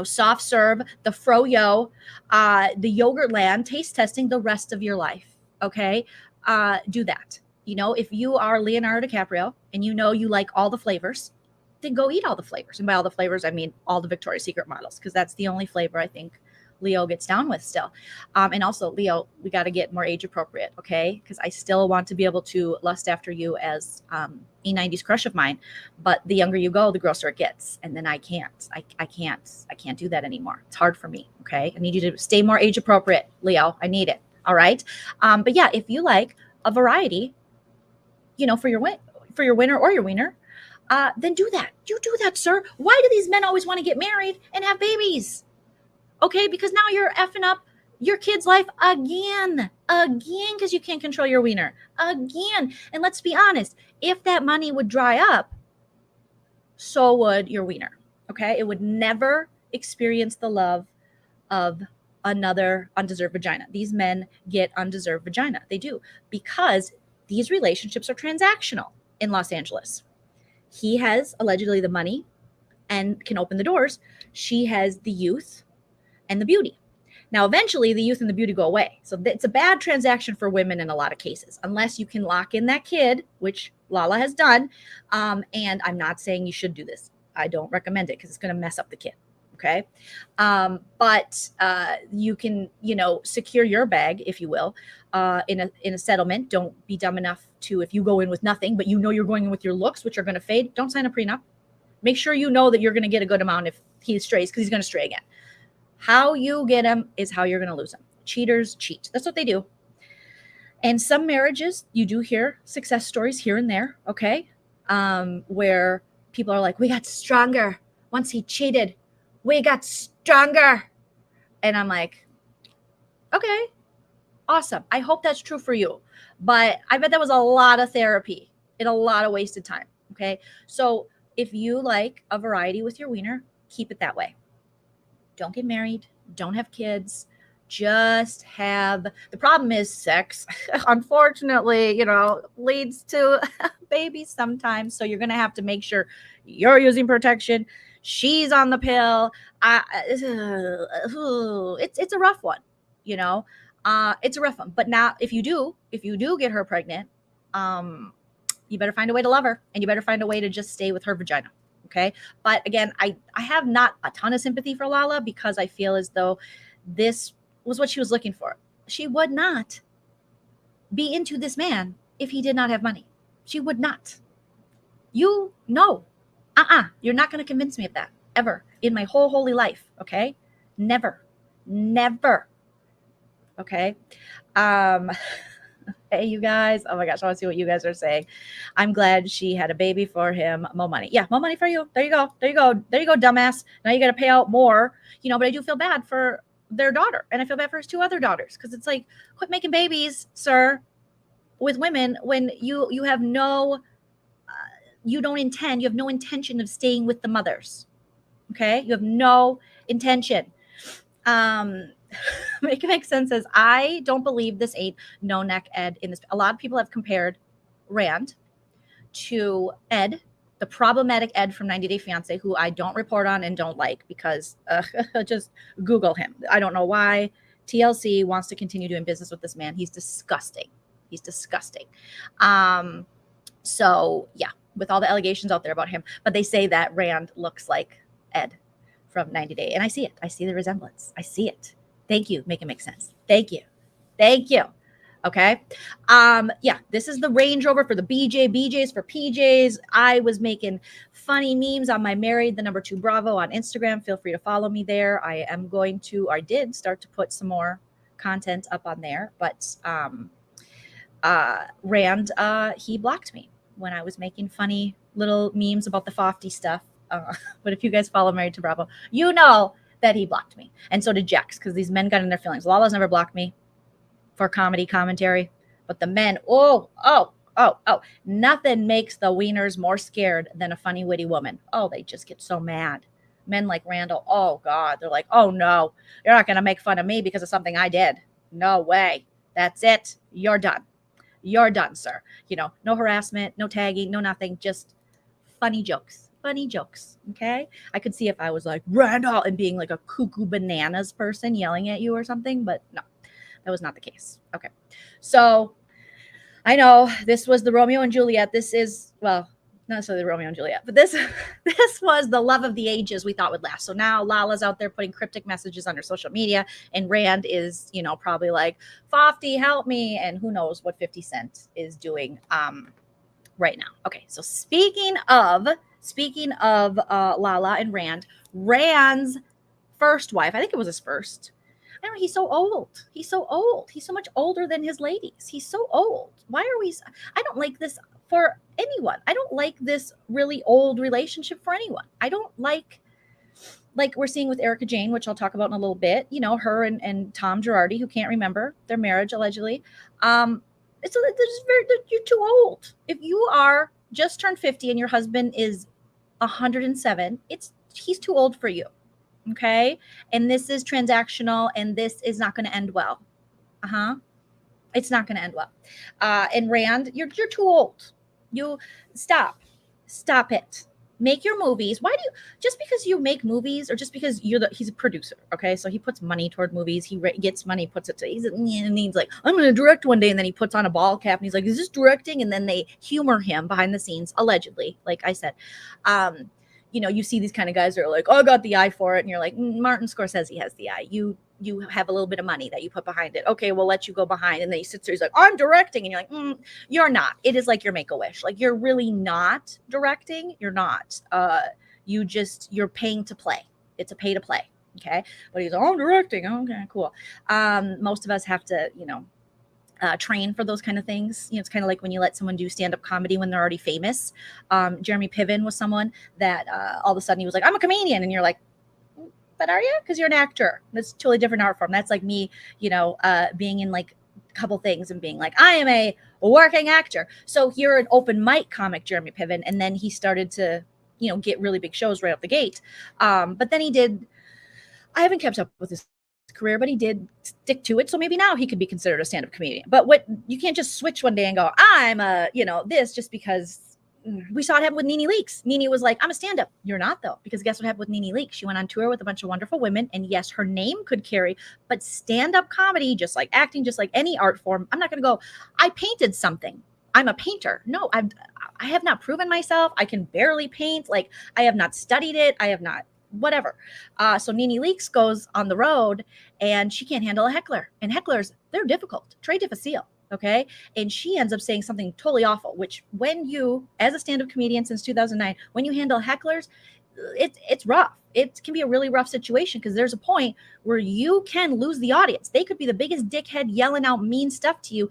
soft serve, the froyo, the Yogurtland taste testing the rest of your life. Okay. Do that. If you are Leonardo DiCaprio and you like all the flavors, then go eat all the flavors. And by all the flavors, I mean all the Victoria's Secret models, because that's the only flavor I think Leo gets down with still. And also, Leo, we got to get more age appropriate, okay? Because I still want to be able to lust after you as a 90s crush of mine. But the younger you go, the grosser it gets. And then I can't. I can't do that anymore. It's hard for me, okay? I need you to stay more age appropriate, Leo. I need it, all right? But yeah, if you like a variety, for your winner or your wiener, then do that. You do that, sir. Why do these men always want to get married and have babies? Okay, because now you're effing up your kid's life again, because you can't control your wiener again. And let's be honest, if that money would dry up, so would your wiener. Okay, it would never experience the love of another undeserved vagina. These men get undeserved vagina. They do, because these relationships are transactional in Los Angeles. He has allegedly the money and can open the doors. She has the youth and the beauty. Now, eventually, the youth and the beauty go away. So it's a bad transaction for women in a lot of cases, unless you can lock in that kid, which Lala has done. And I'm not saying you should do this. I don't recommend it because it's going to mess up the kid. Okay. But you can, secure your bag, if you will, in a settlement. Don't be dumb enough to, if you go in with nothing, but you're going in with your looks, which are going to fade, don't sign a prenup. Make sure you know that you're going to get a good amount if he strays, because he's going to stray again. How you get him is how you're going to lose him. Cheaters cheat. That's what they do. And some marriages, you do hear success stories here and there, okay, where people are like, we got stronger once he cheated. We got stronger. And I'm like, okay, awesome. I hope that's true for you. But I bet that was a lot of therapy and a lot of wasted time, okay? So if you like a variety with your wiener, keep it that way. Don't get married. Don't have kids. Just have, the problem is sex, unfortunately, leads to babies sometimes. So you're going to have to make sure you're using protection. She's on the pill. It's a rough one, it's a rough one. But now if you do get her pregnant, you better find a way to love her, and you better find a way to just stay with her vagina. Okay. But again, I have not a ton of sympathy for Lala, because I feel as though this was what she was looking for. She would not be into this man if he did not have money. She would not. You're not going to convince me of that ever in my whole holy life. Okay. Never. Okay. Hey, you guys. Oh my gosh. I want to see what you guys are saying. I'm glad she had a baby for him. More money. Yeah, more money for you. There you go, dumbass. Now you got to pay out more, but I do feel bad for their daughter. And I feel bad for his two other daughters, because it's like, quit making babies, sir, with women when you have no, you have no intention of staying with the mothers. Okay. You have no intention. Make it make sense. Says, I don't believe this ain't no neck Ed in this. A lot of people have compared Rand to Ed, the problematic Ed from 90 Day Fiance, who I don't report on and don't like, because just Google him. I don't know why TLC wants to continue doing business with this man. He's disgusting. So yeah, with all the allegations out there about him, but they say that Rand looks like Ed from 90 Day. And I see it. I see the resemblance. I see it. Thank you. Make it make sense. Thank you. Okay. Yeah, this is the Range Rover for the BJs for PJs. I was making funny memes on my Married the Number 2 Bravo on Instagram. Feel free to follow me there. I did start to put some more content up on there, but Rand, he blocked me when I was making funny little memes about the Fofty stuff. But if you guys follow Married to Bravo, you know that he blocked me. And so did Jax, because these men got in their feelings. Lala's never blocked me for comedy commentary, but the men, nothing makes the wieners more scared than a funny, witty woman. Oh, they just get so mad. Men like Randall, oh God, they're like, oh no, you're not going to make fun of me because of something I did. No way. That's it. You're done. You're done, sir. No harassment, no tagging, no nothing, just funny jokes. Okay. I could see if I was like Randall and being like a cuckoo bananas person yelling at you or something, but no, that was not the case. Okay. So I know this was the Romeo and Juliet. This is, well, not necessarily the Romeo and Juliet, but this was the love of the ages we thought would last. So now Lala's out there putting cryptic messages on her social media, and Rand is, probably like, Fofty, help me. And who knows what 50 Cent is doing right now. Okay. So speaking of Lala and Rand's first wife, I think it was his first. I don't know. He's so old. He's so much older than his ladies. He's so old. Why are we? I don't like this for anyone. I don't like this really old relationship for anyone. I don't like we're seeing with Erica Jane, which I'll talk about in a little bit, you know, her and Tom Girardi, who can't remember their marriage allegedly. You're too old. If you are just turned 50 and your husband is 107, he's too old for you. Okay. And this is transactional and this is not going to end well. It's not going to end well. And Rand, you're too old. You stop it. Make your movies. Why do you, just because you make movies or just because he's a producer, okay? So he puts money toward movies. He gets money, puts it to, and he's like, I'm going to direct one day. And then he puts on a ball cap and he's like, is this directing? And then they humor him behind the scenes, allegedly, like I said. You know, you see these kind of guys that are like, oh, I got the eye for it. And you're like, Martin Scorsese has the eye. You have a little bit of money that you put behind it. Okay, we'll let you go behind. And then he sits there, he's like, I'm directing. And you're like, you're not. It is like your Make-A-Wish. Like, you're really not directing. You're not. You're paying to play. It's a pay to play. Okay. But he's like, I'm directing. Okay, cool. Most of us have to, you know, train for those kind of things. You know, it's kind of like when you let someone do stand-up comedy when they're already famous. Jeremy Piven was someone that all of a sudden he was like, I'm a comedian. And you're like, but are you? Because you're an actor. That's a totally different art form. That's like me, you know, being in like a couple things and being like, I am a working actor. So you're an open mic comic, Jeremy Piven. And then he started to, you know, get really big shows right out the gate. But then I haven't kept up with his career, but he did stick to it. So maybe now he could be considered a stand-up comedian. But you can't just switch one day and go, I'm this just because. We saw it happen with Nene Leakes. Nene was like, I'm a stand-up. You're not, though, because guess what happened with Nene Leakes? She went on tour with a bunch of wonderful women, and yes, her name could carry, but stand-up comedy, just like acting, just like any art form, I'm not going to go, I painted something. I'm a painter. No, I have not proven myself. I can barely paint. Like, I have not studied it. I have not, whatever. So Nene Leakes goes on the road, and she can't handle a heckler. And hecklers, they're difficult. Très difficile. Okay. And she ends up saying something totally awful, which when you, as a stand-up comedian since 2009, when you handle hecklers, it's rough. It can be a really rough situation because there's a point where you can lose the audience. They could be the biggest dickhead yelling out mean stuff to you.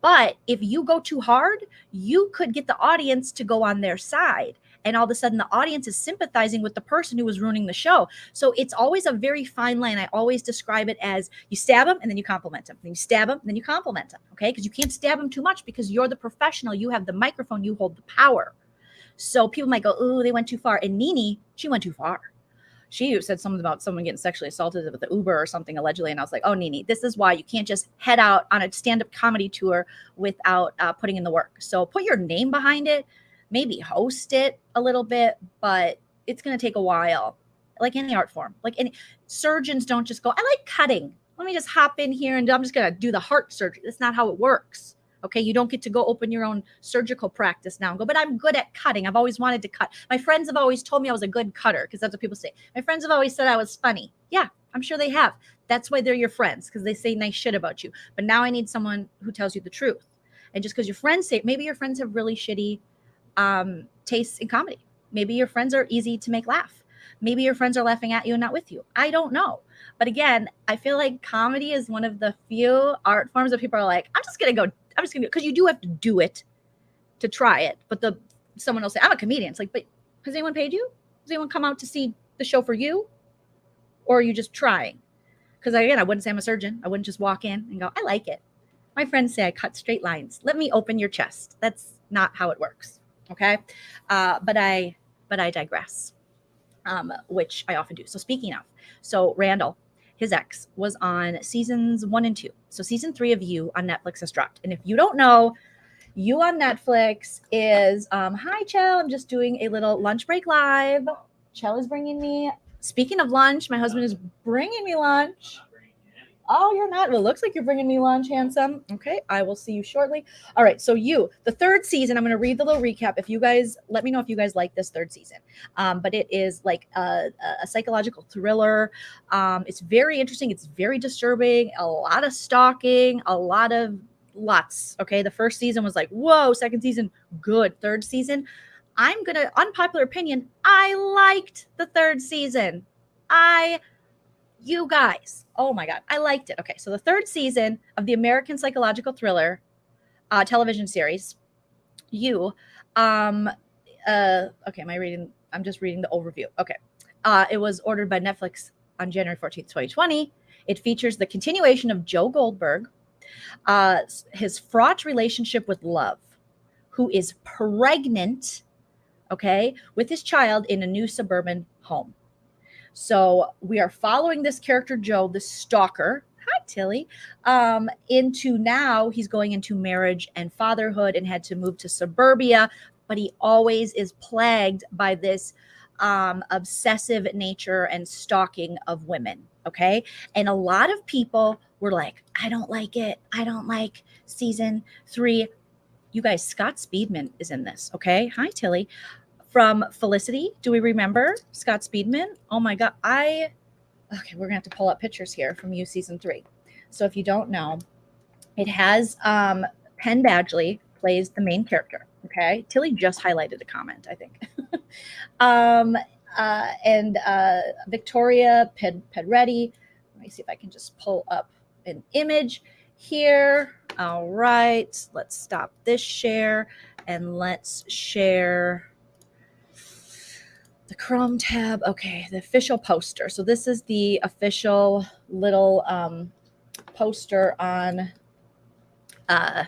But if you go too hard, you could get the audience to go on their side. And all of a sudden the audience is sympathizing with the person who was ruining the show. So it's always a very fine line. I always describe it as you stab them and then you compliment them. Then you stab them and then you compliment them. Okay. Because you can't stab them too much because you're the professional. You have the microphone. You hold the power. So people might go, oh, they went too far. And Nene, she went too far. She said something about someone getting sexually assaulted with the Uber or something allegedly. And I was like, oh, Nene, this is why you can't just head out on a stand-up comedy tour without putting in the work. So put your name behind it. Maybe host it a little bit, but it's going to take a while, like any art form. Like any surgeons don't just go, I like cutting. Let me just hop in here and I'm just going to do the heart surgery. That's not how it works. Okay. You don't get to go open your own surgical practice now and go, but I'm good at cutting. I've always wanted to cut. My friends have always told me I was a good cutter because that's what people say. My friends have always said I was funny. Yeah, I'm sure they have. That's why they're your friends because they say nice shit about you. But now I need someone who tells you the truth. And just because your friends say, maybe your friends have really shitty tastes in comedy. Maybe your friends are easy to make laugh. Maybe your friends are laughing at you and not with you. I don't know. But again, I feel like comedy is one of the few art forms that people are like, I'm just going to go, because you do have to do it to try it. But someone will say, I'm a comedian. It's like, but has anyone paid you? Has anyone come out to see the show for you? Or are you just trying? Because again, I wouldn't say I'm a surgeon. I wouldn't just walk in and go, I like it. My friends say I cut straight lines. Let me open your chest. That's not how it works. Okay. But I digress, which I often do. So speaking of, so Randall, his ex was on seasons 1 and 2. So season 3 of You on Netflix has dropped. And if you don't know, You on Netflix is, hi, Chell. I'm just doing a little lunch break live. Chell is bringing me, speaking of lunch, my husband is bringing me lunch. Oh, you're not. Well, it looks like you're bringing me lunch, handsome. Okay, I will see you shortly. All right, so You, the 3rd season, I'm going to read the little recap. If you guys, let me know if you guys like this 3rd season. But it is like a psychological thriller. It's very interesting. It's very disturbing. A lot of stalking, lots. Okay, the 1st season was like, whoa. 2nd season, good. 3rd season, I'm going to, unpopular opinion, I liked the 3rd season. You guys, oh my God, I liked it. Okay, so the 3rd season of the American psychological thriller television series you. Okay, am I reading? I'm just reading the overview. Okay. It was ordered by Netflix on January 14th, 2020. It features the continuation of Joe Goldberg, his fraught relationship with Love, who is pregnant, okay, with his child in a new suburban home. So we are following this character, Joe, the stalker. Hi, Tilly. Into now he's going into marriage and fatherhood and had to move to suburbia, but he always is plagued by this obsessive nature and stalking of women. Okay. And a lot of people were like, I don't like it. I don't like season 3. You guys, Scott Speedman is in this. Okay. Hi, Tilly. From Felicity. Do we remember Scott Speedman? Oh my God. Okay, we're gonna have to pull up pictures here from You season 3. So if you don't know, it has Penn Badgley plays the main character. Okay. Tilly just highlighted a comment, I think. And Victoria Pedretti. Let me see if I can just pull up an image here. All right. Let's stop this share and let's share the Chrome tab. Okay, the official poster. So this is the official little poster on all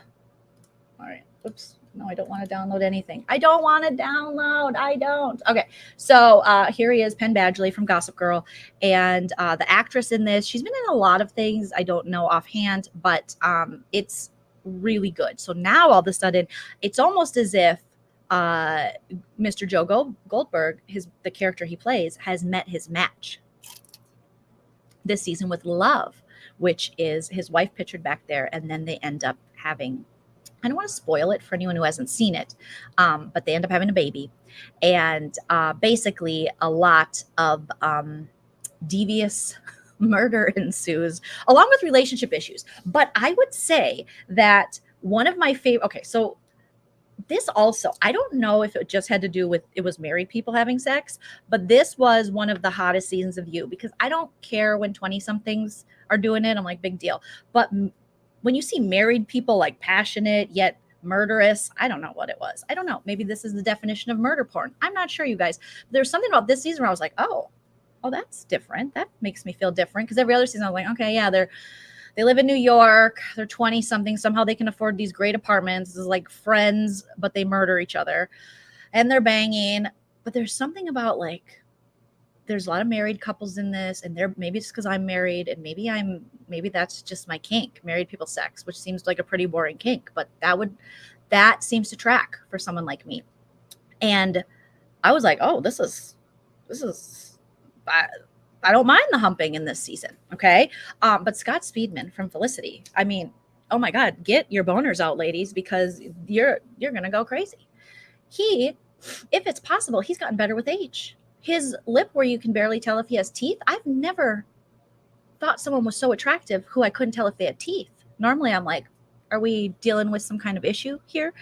right. Oops. No, I don't want to download anything. I don't want to download. I don't. Okay. So here he is, Penn Badgley from Gossip Girl. And the actress in this, she's been in a lot of things. I don't know offhand, but it's really good. So now all of a sudden, it's almost as if Mr. Joe Goldberg, the character he plays, has met his match this season with Love, which is his wife pictured back there. And then they end up having, I don't want to spoil it for anyone who hasn't seen it, but they end up having a baby. And basically a lot of devious murder ensues along with relationship issues. But I would say that one of my favorite, okay, so this also, I don't know if it just had to do with it was married people having sex, but this was one of the hottest seasons of You, because I don't care when 20-somethings are doing it. I'm like, big deal. But when you see married people like passionate yet murderous, I don't know what it was. I don't know. Maybe this is the definition of murder porn. I'm not sure, you guys. There's something about this season where I was like, oh, that's different. That makes me feel different. Because every other season I'm like, okay, yeah, they live in New York. They're 20-something. Somehow they can afford these great apartments. This is like Friends, but they murder each other. And they're banging. But there's something about like, there's a lot of married couples in this. And maybe it's because I'm married. And maybe that's just my kink, married people sex, which seems like a pretty boring kink. But that seems to track for someone like me. And I was like, oh, this is I don't mind the humping in this season. Okay. But Scott Speedman from Felicity, I mean, oh my God, get your boners out, ladies, because you're going to go crazy. If it's possible, he's gotten better with age. His lip where you can barely tell if he has teeth. I've never thought someone was so attractive who I couldn't tell if they had teeth. Normally I'm like, are we dealing with some kind of issue here?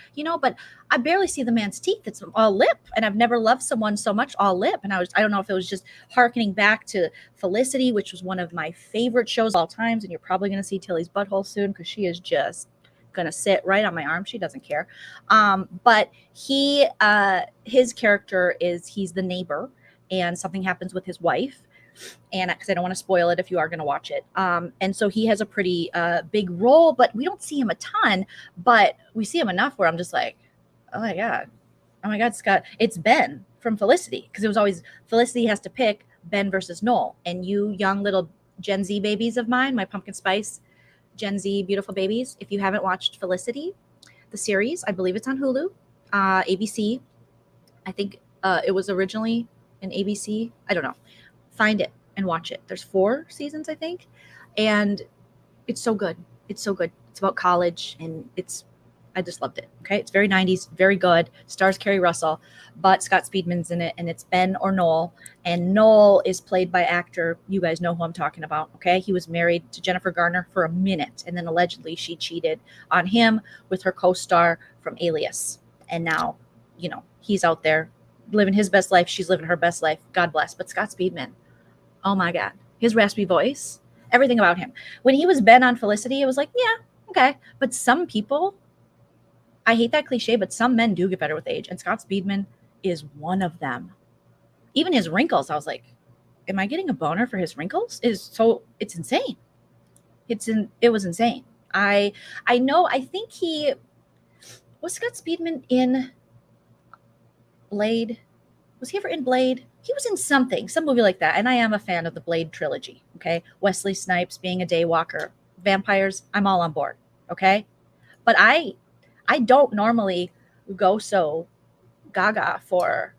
But I barely see the man's teeth. It's all lip. And I've never loved someone so much all lip. And I don't know if it was just hearkening back to Felicity, which was one of my favorite shows of all times. And you're probably going to see Tilly's butthole soon because she is just going to sit right on my arm. She doesn't care. But his character he's the neighbor and something happens with his wife. And because I don't want to spoil it if you are going to watch it. And so he has a pretty big role, but we don't see him a ton, but we see him enough where I'm just like, oh my God, Scott. It's Ben from Felicity, because it was always Felicity has to pick Ben versus Noel. And you young little Gen Z babies of mine, my pumpkin spice Gen Z beautiful babies, if you haven't watched Felicity, the series, I believe it's on Hulu, ABC. I think it was originally an ABC. I don't know. Find it and watch it. There's 4 seasons, I think. And it's so good. It's so good. It's about college and I just loved it. Okay. It's very 90s, very good. Stars Kerry Russell, but Scott Speedman's in it and it's Ben or Noel. And Noel is played by actor. You guys know who I'm talking about. Okay. He was married to Jennifer Garner for a minute. And then allegedly she cheated on him with her co-star from Alias. And now, he's out there living his best life. She's living her best life. God bless. But Scott Speedman, oh my God, his raspy voice, everything about him. When he was Ben on Felicity, it was like, yeah, okay. But some people, I hate that cliche, but some men do get better with age, and Scott Speedman is one of them. Even his wrinkles, I was like, am I getting a boner for his wrinkles? It's insane. It was insane. I think he was Scott Speedman in Blade. Was he ever in Blade? He was in some movie like that. And I am a fan of the Blade trilogy. Okay. Wesley Snipes being a daywalker, vampires, I'm all on board. Okay. But I don't normally go so gaga for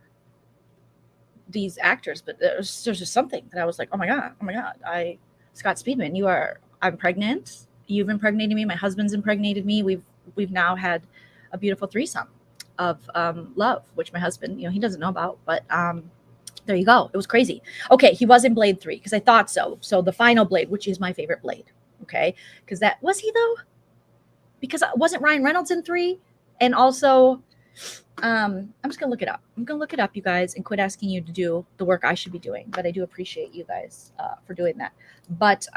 these actors, but there's just something that I was like, oh my God, Scott Speedman, I'm pregnant. You've impregnated me. My husband's impregnated me. We've now had a beautiful threesome of love, which my husband, he doesn't know about, but there you go. It was crazy. Okay, he was in Blade 3 because I thought so. So the final Blade, which is my favorite Blade. Okay, because that was he though? Because wasn't Ryan Reynolds in 3? And also, I'm just gonna look it up. I'm gonna look it up, you guys, and quit asking you to do the work I should be doing. But I do appreciate you guys for doing that. But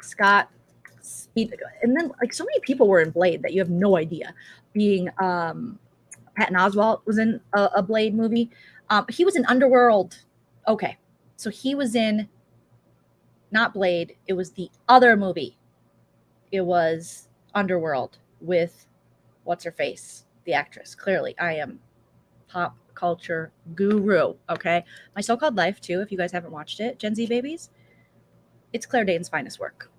Scott Speed, and then like so many people were in Blade that you have no idea. Being Patton Oswalt was in a Blade movie. He was in Underworld. Okay, so he was in not Blade. It was the other movie. It was Underworld with what's her face, the actress. Clearly, I am pop culture guru. Okay, My So-Called Life too. If you guys haven't watched it, Gen Z babies, it's Claire Danes' finest work.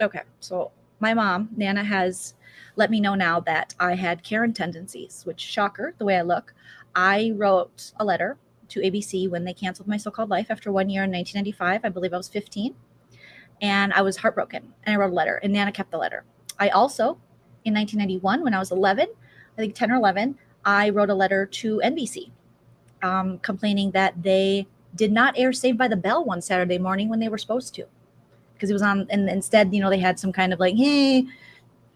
Okay, so my mom, Nana, has let me know now that I had Karen tendencies, which, shocker, the way I look. I wrote a letter to ABC when they canceled My So-Called Life after 1 year in 1995. I believe I was 15. And I was heartbroken. And I wrote a letter, and Nana kept the letter. I also, in 1991, when I was 11, I think 10 or 11, I wrote a letter to NBC complaining that they did not air Saved by the Bell one Saturday morning when they were supposed to. Because it was on, and instead, they had some kind of like, hey,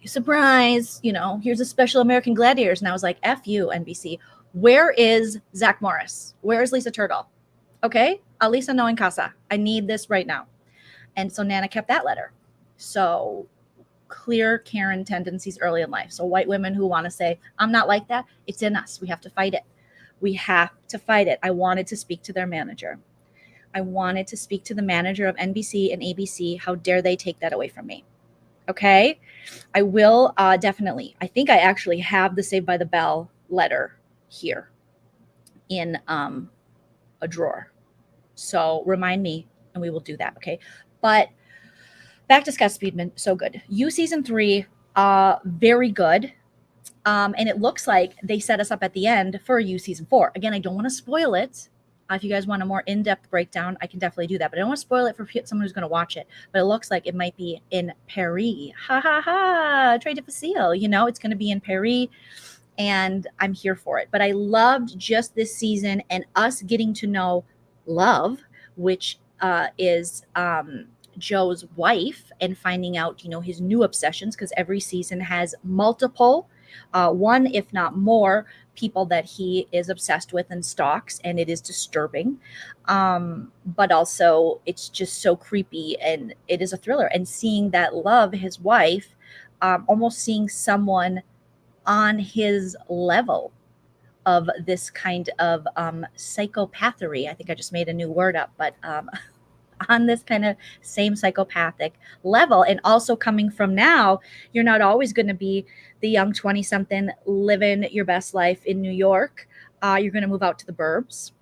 surprise, here's a special American Gladiators. And I was like, F you, NBC. Where is Zach Morris? Where is Lisa Turtle? Okay, Alisa no en casa. I need this right now. And so Nana kept that letter. So clear Karen tendencies early in life. So white women who want to say, I'm not like that, it's in us. We have to fight it. We have to fight it. I wanted to speak to their manager. I wanted to speak to the manager of NBC and ABC. How dare they take that away from me? Okay. I will definitely. I think I actually have the Saved by the Bell letter here in a drawer. So remind me and we will do that. Okay. But back to Scott Speedman. So good. You season 3, very good. And it looks like they set us up at the end for You season 4. Again, I don't want to spoil it. If you guys want a more in-depth breakdown, I can definitely do that. But I don't want to spoil it for someone who's going to watch it. But it looks like it might be in Paris. Ha, ha, ha. Très difficile. It's going to be in Paris. And I'm here for it. But I loved just this season and us getting to know Love, which is Joe's wife, and finding out, his new obsessions, because every season has multiple, one, if not more, people that he is obsessed with and stalks, and it is disturbing. But also it's just so creepy, and it is a thriller. And seeing that Love, his wife, almost seeing someone on his level of this kind of psychopathy. I think I just made a new word up, but on this kind of same psychopathic level. And also coming from now, you're not always going to be the young 20-something living your best life in New York. You're going to move out to the burbs.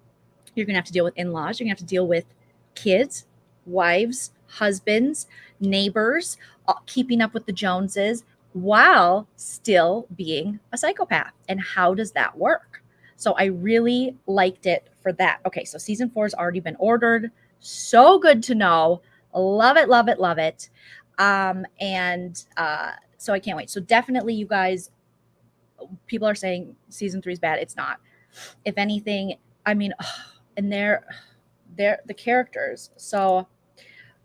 You're going to have to deal with in-laws. You're going to have to deal with kids, wives, husbands, neighbors, keeping up with the Joneses while still being a psychopath. And how does that work? So I really liked it for that. Okay, so season 4 has already been ordered. So good to know. Love it, love it, love it. So I can't wait. So definitely, you guys, people are saying season 3 is bad. It's not. If anything, I mean, and they're the characters. So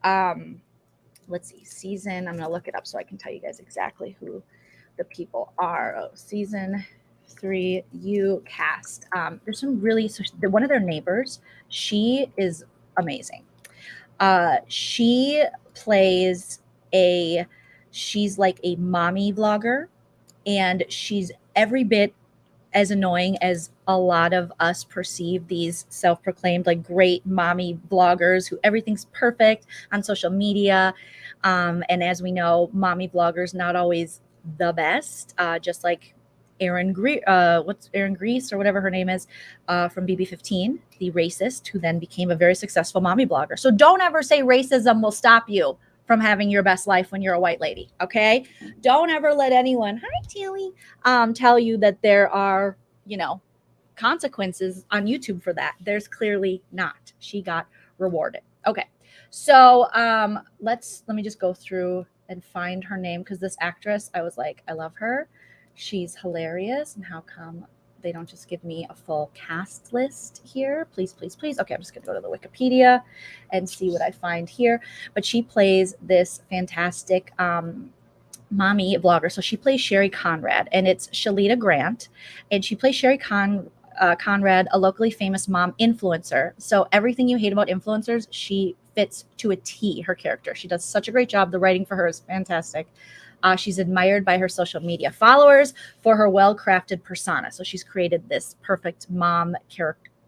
let's see. Season, I'm going to look it up so I can tell you guys exactly who the people are. Oh, season 3 You cast. There's some really, one of their neighbors, she is amazing. She plays She's like a mommy vlogger, and she's every bit as annoying as a lot of us perceive these self-proclaimed like great mommy vloggers who everything's perfect on social media. And as we know, mommy vloggers not always the best, just like what's Erin Grease or whatever her name is, from BB15, the racist who then became a very successful mommy blogger. So don't ever say racism will stop you from having your best life when you're a white lady. Okay. Don't ever let anyone, hi Tilly, tell you that there are, consequences on YouTube for that. There's clearly not. She got rewarded. Okay. So let me just go through and find her name, because this actress, I was like, I love her. She's hilarious. And how come they don't just give me a full cast list here? Please, please, please. Okay, I'm just gonna go to the Wikipedia and see what I find here. But she plays this fantastic mommy vlogger. So she plays Sherry Conrad, and it's Shalita Grant, and she plays Sherry Conrad, a locally famous mom influencer. So everything you hate about influencers, she fits to a T, her character. She does such a great job. The writing for her is fantastic. She's admired by her social media followers for her well-crafted persona. So she's created this perfect mom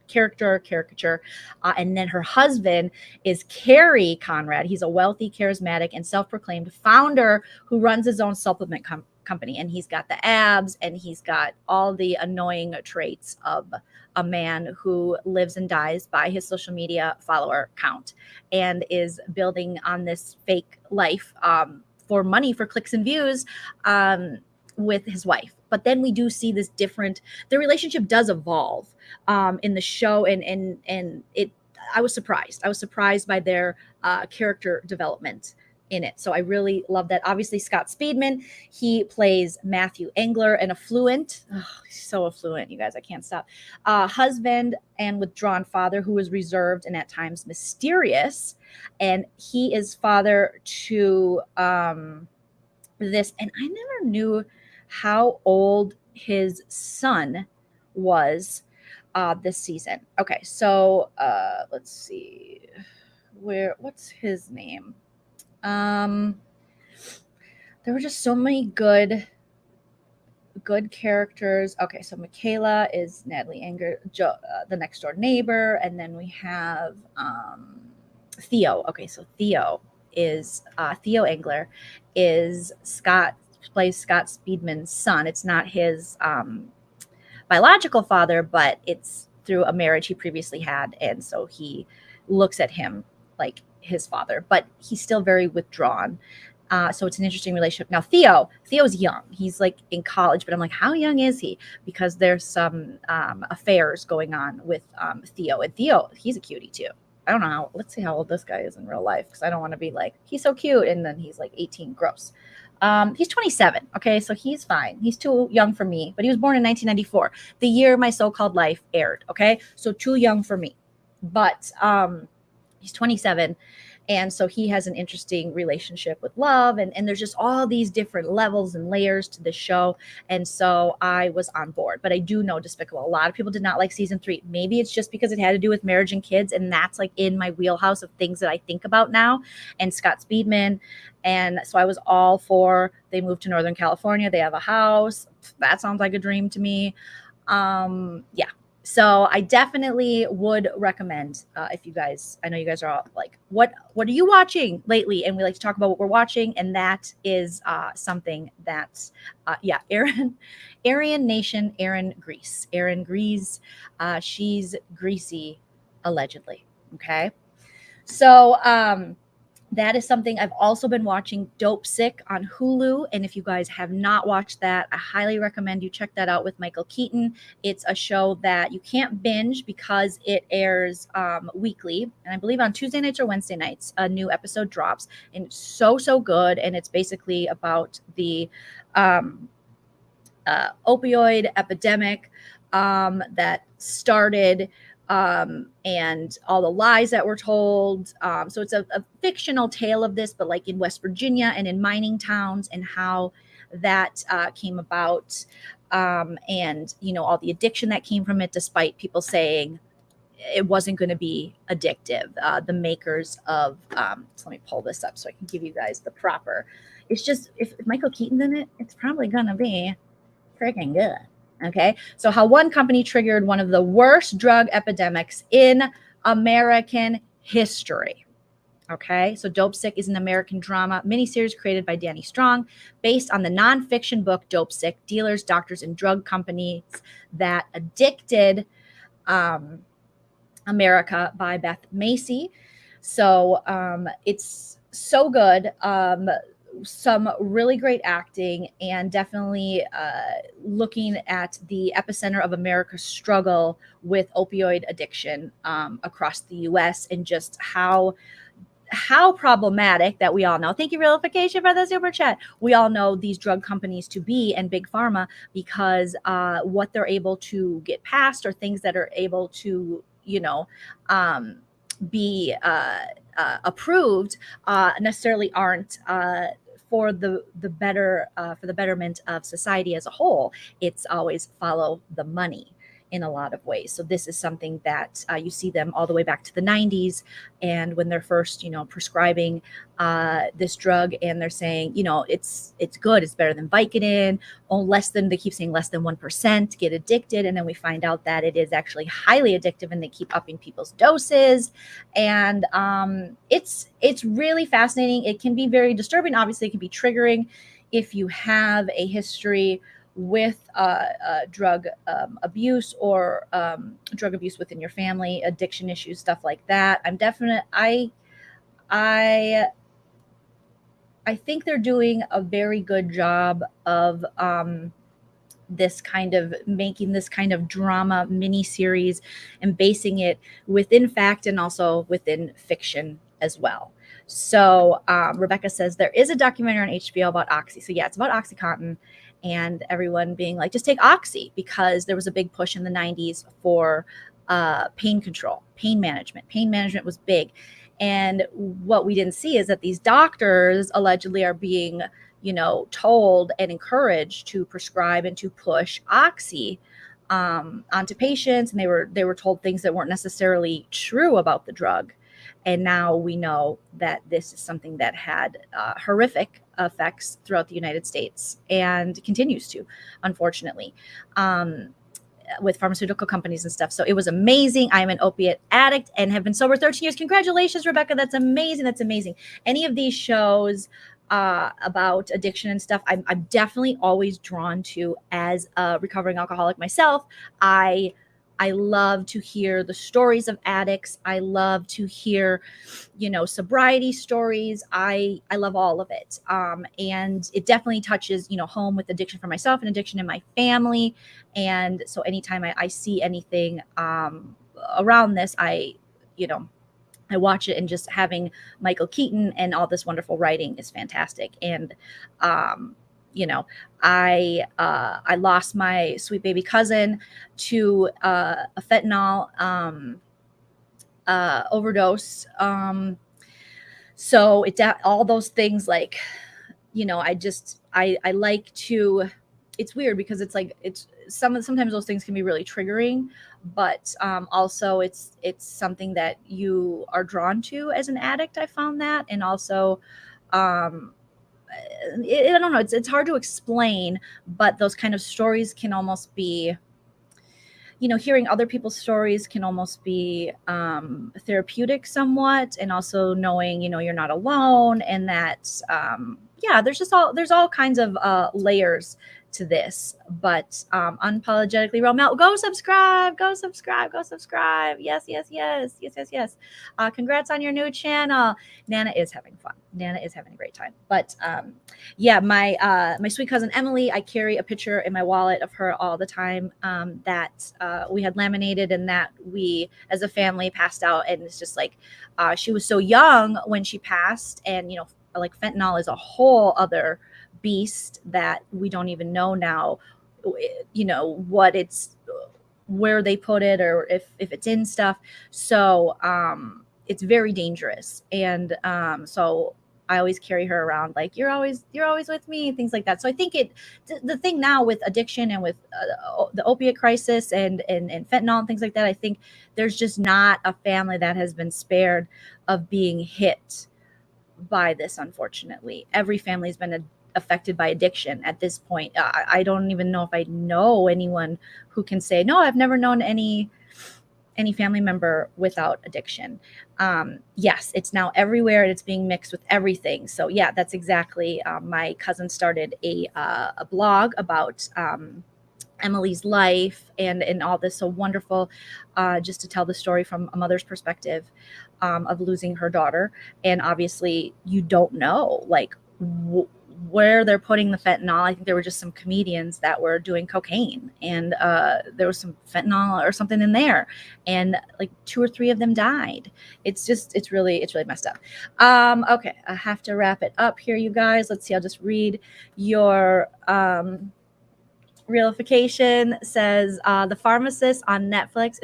caricature. And then her husband is Kerry Conrad. He's a wealthy, charismatic, and self-proclaimed founder who runs his own supplement company. And he's got the abs, and he's got all the annoying traits of a man who lives and dies by his social media follower count, and is building on this fake life for money, for clicks and views, with his wife. But then we do see this different, the relationship does evolve in the show, and it, I was surprised by their character development in it. So I really love that. Obviously, Scott Speedman, he plays Matthew Engler, an affluent, he's so affluent, you guys, I can't stop, husband and withdrawn father who is reserved and at times mysterious. And he is father to this, and I never knew how old his son was this season. Okay, so let's see, what's his name? There were just so many good characters. Okay, so Michaela is Natalie Anger, the next door neighbor, and then we have Theo. Okay, so Theo is Theo Engler is plays Scott Speedman's son. It's not his biological father, but it's through a marriage he previously had, and so he looks at him like his father, but he's still very withdrawn. So it's an interesting relationship. Now Theo's young. He's like in college, but I'm like, how young is he? Because there's some affairs going on with Theo. And Theo, he's a cutie too. I don't know how, let's see how old this guy is in real life, because I don't want to be like, he's so cute, and then he's like 18, gross. He's 27. Okay, so he's fine. He's too young for me, but he was born in 1994, the year My So-Called Life aired. Okay, so too young for me, but he's 27. And so he has an interesting relationship with love. And there's just all these different levels and layers to the show. And so I was on board. But I do know Despicable. A lot of people did not like season 3. Maybe it's just because it had to do with marriage and kids. And that's like in my wheelhouse of things that I think about now. And Scott Speedman. And so I was all for, they moved to Northern California. They have a house. That sounds like a dream to me. Yeah. So I definitely would recommend, if you guys, I know you guys are all like, what are you watching lately? And we like to talk about what we're watching. And that is something that, yeah, Aryan Nation, Erin Grease. She's greasy, allegedly. Okay. So that is something I've also been watching, Dopesick on Hulu. And if you guys have not watched that, I highly recommend you check that out with Michael Keaton. It's a show that you can't binge because it airs weekly. And I believe on Tuesday nights or Wednesday nights, a new episode drops. And it's so good. And it's basically about the opioid epidemic that started, and all the lies that were told. So it's a fictional tale of this, but like in West Virginia and in mining towns, and how that came about, and you know, all the addiction that came from it, despite people saying it wasn't going to be addictive. The makers of, so let me pull this up so I can give you guys the proper. It's just, if Michael Keaton's in it, it's probably going to be freaking good. Okay. So how one company triggered one of the worst drug epidemics in American history. Okay, so Dopesick is an American drama miniseries created by Danny Strong, based on the nonfiction book Dopesick: Dealers, Doctors, and Drug Companies That Addicted America by Beth Macy. So it's so good. Some really great acting, and definitely looking at the epicenter of America's struggle with opioid addiction across the U.S. and just how problematic that we all know. Thank you, Realification, for the super chat. We all know these drug companies to be, and big pharma, because what they're able to get past, or things that are able to, be approved, necessarily aren't for the betterment of society as a whole. It's always follow the money in a lot of ways. So this is something that you see them all the way back to the 90s, and when they're first, prescribing this drug, and they're saying, it's good, it's better than Vicodin, they keep saying less than 1% get addicted, and then we find out that it is actually highly addictive, and they keep upping people's doses, and it's really fascinating. It can be very disturbing. Obviously, it can be triggering if you have a history with drug abuse, or drug abuse within your family, addiction issues, stuff like that. I think they're doing a very good job of this kind of making this kind of drama mini series and basing it within fact and also within fiction as well. So Rebecca says there is a documentary on HBO about Oxy. So yeah, it's about OxyContin, and everyone being like, just take Oxy, because there was a big push in the 90s for pain control, pain management. Pain management was big. And what we didn't see is that these doctors allegedly are being, told and encouraged to prescribe and to push Oxy onto patients. And they were told things that weren't necessarily true about the drug. And now we know that this is something that had horrific effects throughout the United States, and continues to, unfortunately, with pharmaceutical companies and stuff. So it was amazing. I'm an opiate addict and have been sober 13 years. Congratulations, Rebecca. That's amazing. That's amazing. Any of these shows about addiction and stuff, I'm definitely always drawn to. As a recovering alcoholic myself, I love to hear the stories of addicts. I love to hear, sobriety stories. I love all of it. And it definitely touches, home with addiction for myself and addiction in my family. And so anytime I see anything around this, I watch it, and just having Michael Keaton and all this wonderful writing is fantastic. And, I lost my sweet baby cousin to a fentanyl overdose. So all those things, like, I like to. It's weird because it's like sometimes those things can be really triggering, but also it's something that you are drawn to as an addict. I found that, and also. I don't know. It's hard to explain, but those kind of stories can almost be, hearing other people's stories can almost be therapeutic somewhat, and also knowing, you're not alone, and that, there's all kinds of layers to this. But unapologetically real Mel, go subscribe. Yes. Congrats on your new channel. Nana is having fun. Nana is having a great time. But my sweet cousin Emily, I carry a picture in my wallet of her all the time, that we had laminated, and that we as a family passed out. And it's just like she was so young when she passed, and like fentanyl is a whole other beast that we don't even know now, what where they put it, or if it's in stuff. So it's very dangerous. And so I always carry her around like you're always with me, things like that. So I think the thing now with addiction and with the opiate crisis and fentanyl and things like that, I think there's just not a family that has been spared of being hit by this. Unfortunately, every family has been affected by addiction at this point. I don't even know if I know anyone who can say, no, I've never known any family member without addiction. Yes, it's now everywhere and it's being mixed with everything. So yeah, that's exactly. My cousin started a blog about Emily's life and all this, so wonderful, just to tell the story from a mother's perspective of losing her daughter. And obviously you don't know like where they're putting the fentanyl. I think there were just some comedians that were doing cocaine and there was some fentanyl or something in there, and like 2 or 3 of them died. It's really messed up. Okay, I have to wrap it up here, you guys. Let's see, I'll just read your realification. Says the pharmacist on Netflix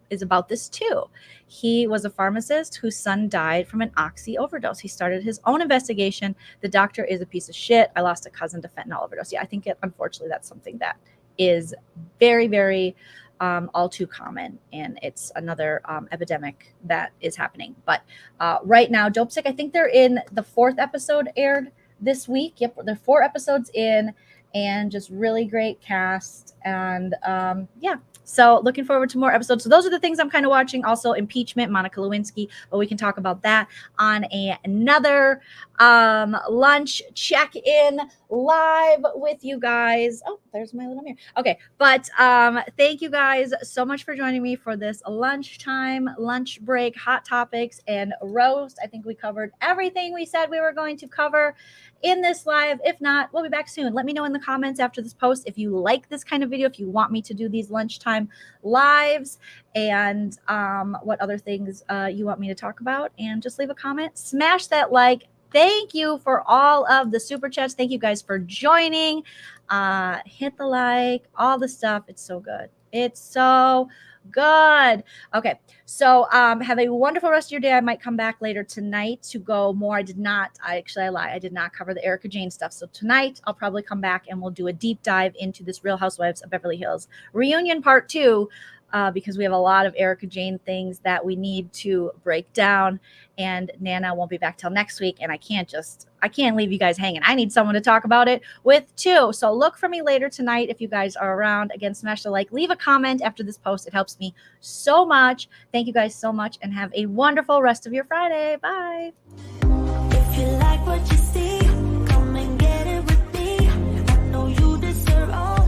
is about this too. He was a pharmacist whose son died from an oxy overdose. He started his own investigation. The doctor is a piece of shit. I lost a cousin to fentanyl overdose. Yeah, I think unfortunately that's something that is very, very all too common, and it's another epidemic that is happening. But right now, Dopesick, I think they're in the 4th episode aired this week. Yep, they're 4 episodes in, and just really great cast. And yeah, so looking forward to more episodes. So those are the things I'm kind of watching. Also impeachment, Monica Lewinsky, but we can talk about that on another lunch check-in live with you guys. Oh, there's my little mirror. Okay, but thank you guys so much for joining me for this lunchtime, lunch break, hot topics, and roast. I think we covered everything we said we were going to cover in this live. If not, we'll be back soon. Let me know in the comments after this post if you like this kind of video, if you want me to do these lunchtime lives, and what other things you want me to talk about. And just leave a comment, smash that like. Thank you for all of the super chats. Thank you guys for joining. Hit the like, all the stuff. It's so good. It's so good. Okay, so have a wonderful rest of your day. I might come back later tonight to go more. I lied. I did not cover the Erica Jane stuff. So tonight I'll probably come back and we'll do a deep dive into this Real Housewives of Beverly Hills reunion part 2. Because we have a lot of Erica Jane things that we need to break down, and Nana won't be back till next week, and I can't leave you guys hanging. I need someone to talk about it with too. So look for me later tonight if you guys are around. Again, smash the like, leave a comment after this post. It helps me so much. Thank you guys so much, and have a wonderful rest of your Friday. Bye.